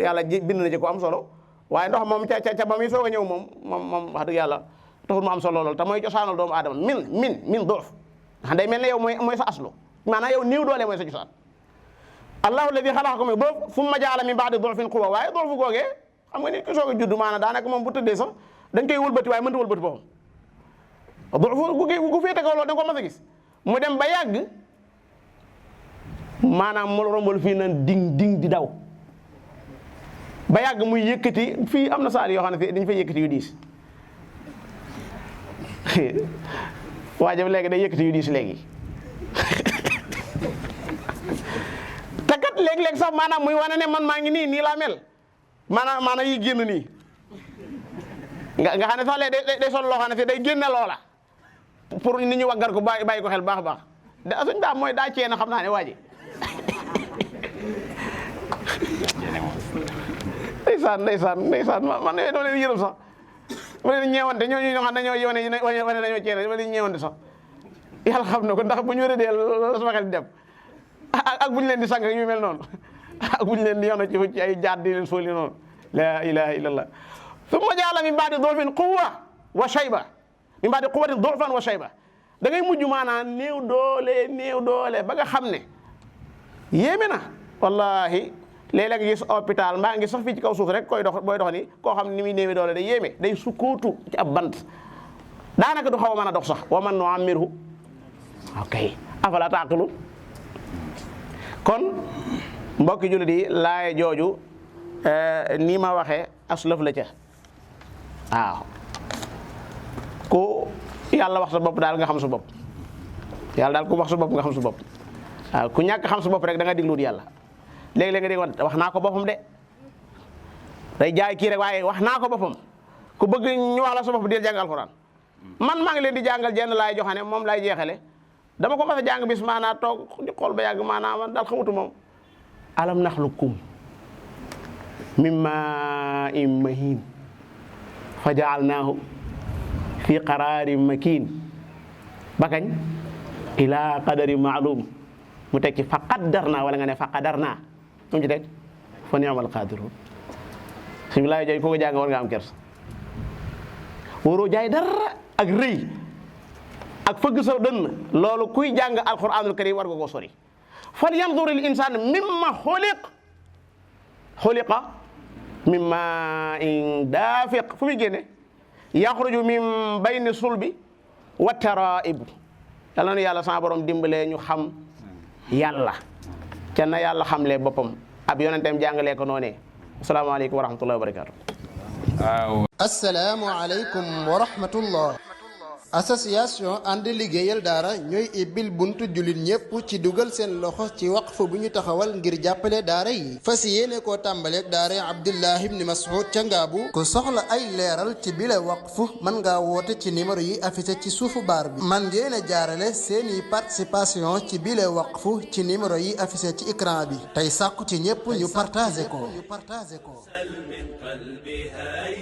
yàlla bind na ci ko am solo waaye ndox moom ca ba muy soog a ñëw moom wax dëgg yàlla taxul mu am solo lool te mooy cosaanal doomu aadama min du'f ndax day mel ne yow mooy sa aslu maanaam yow néew doole mooy sa cosaan allahu alladi xalaqakum boobu summa ja'ala min ba'di du'fin quwwa waaye du'f googee xam nga nit ki soog a judd maanaam daanaka moom bu tëddee sax dañ koy wëlbati waaye mënta wëlbati boppam gu féete kaw loolu da nga ko mas a gis mu dem ba yàgg maanaam mu rombal fii nan ding di daw ba yàgg muy yëkkati fii am na saal yoo xam ne fii dañu fay yëkkati yu diis waajam léegi day yëkkati yu diis léegi te kat léeg-léeg sax maanaam muy wane ne man maa ngi nii laa mel maanaam yi génn nii nga xam ne sax léegi day sol loo xam ne fii day génne loola pour nit ñi waggar ko bàyyi ko xel baax a baax da suñ daa mooy daa cee na xam naa ne waa ji ndeysaan man doo leen yërëm sax ma leen ñeewante ñooñu ñoo xam ne dañoo wane dañoo ceene ma leen ñeewante sax yàlla xam na ko ndax bu ñu wéree dee la sama xel di dem ak bu ñu leen di sang yu mel noonu ak bu ñu leen di yoon ci ay jaat di leen sóoli noonu la ilaha illallah summa jaala min baadi dolfin quwwa wa shayba min baadi quwwatin dolfan wa shayba da ngay mujj maanaam néew doole ba nga xam ne yéeme na wallahi léeg-léeg nga gis hôpital mbaa ngi sax fii ci kaw suuf rek booy dox ni koo xam ne ni muy néewi doole day yéeme day sukkootu ci ab bant daanaka du xaw a mën a dox sax wa man nu'ammirhu ok afala taqilun kon mbokki jullit yi laay jooju nii ma waxee aslëf la ca waaw ku yàlla wax sa bopp daal nga xam sa bopp yàlla daal ku wax sa bopp nga xam sa bopp waaw ku ñàkk xam sa bopp rek da nga digluwut yàlla léegi-léeg nga dégg wax naa ko boppam de day jaay kii rek waaye wax naa ko boppam ku bëgg ñu wax la sa bopp di jàng alxuraan man maa ngi leen di jàngal jenn laay joxane moom laay jeexale dama ko mas a jàng bis maanaa toog di xool ba yàgg maanaa man daal xamutu moom alam naxluqkum min maa'in mahiin fa ja'alnaahu fi qaraarin makiin ba kañ ila qadarin ma'luum mu teg ci fa qaddarnaa wala nga ne fa qadarnaa mu ci teg fa ni'mal qaadiruun suñu laay jooy ko jàng war nga am kersa waroo jaay dara ak rëy ak fëgg sa dënn loolu kuy jàng alquranul karim war nga koo sori fal yanzur al insaan mimma xuliqa min maa'in daafiq fu muy génne yaxruju min bayni sulbi wa taraa'ib yàlla na yàlla sama borom dimbalee ñu xam yàlla ca na yàlla xamlee boppam ab yonenteem jàngalee ko noonee asalaamaaleykum wa rahmatullahi wa barakaatu. asalaamualeykum wa rahmatullah. association ànd liggéeyal daara ñooy ibbil buntu jullit ñépp ci dugal seen loxo ci waqf bu ñu taxawal ngir jàppale daara yi fas yéene koo tàmbaleeg daara Abdullah ibn Mas'ud ca Ngaabu ku soxla ay leeral ci bile waqf mën ngaa woote ci numéro yi affiché ci suufu baar bi man ngeen a jaarale seeni participation ci bile waqf ci numéro yi affiché ci écran bi tey sàkku ci ñépp ñu partagé ko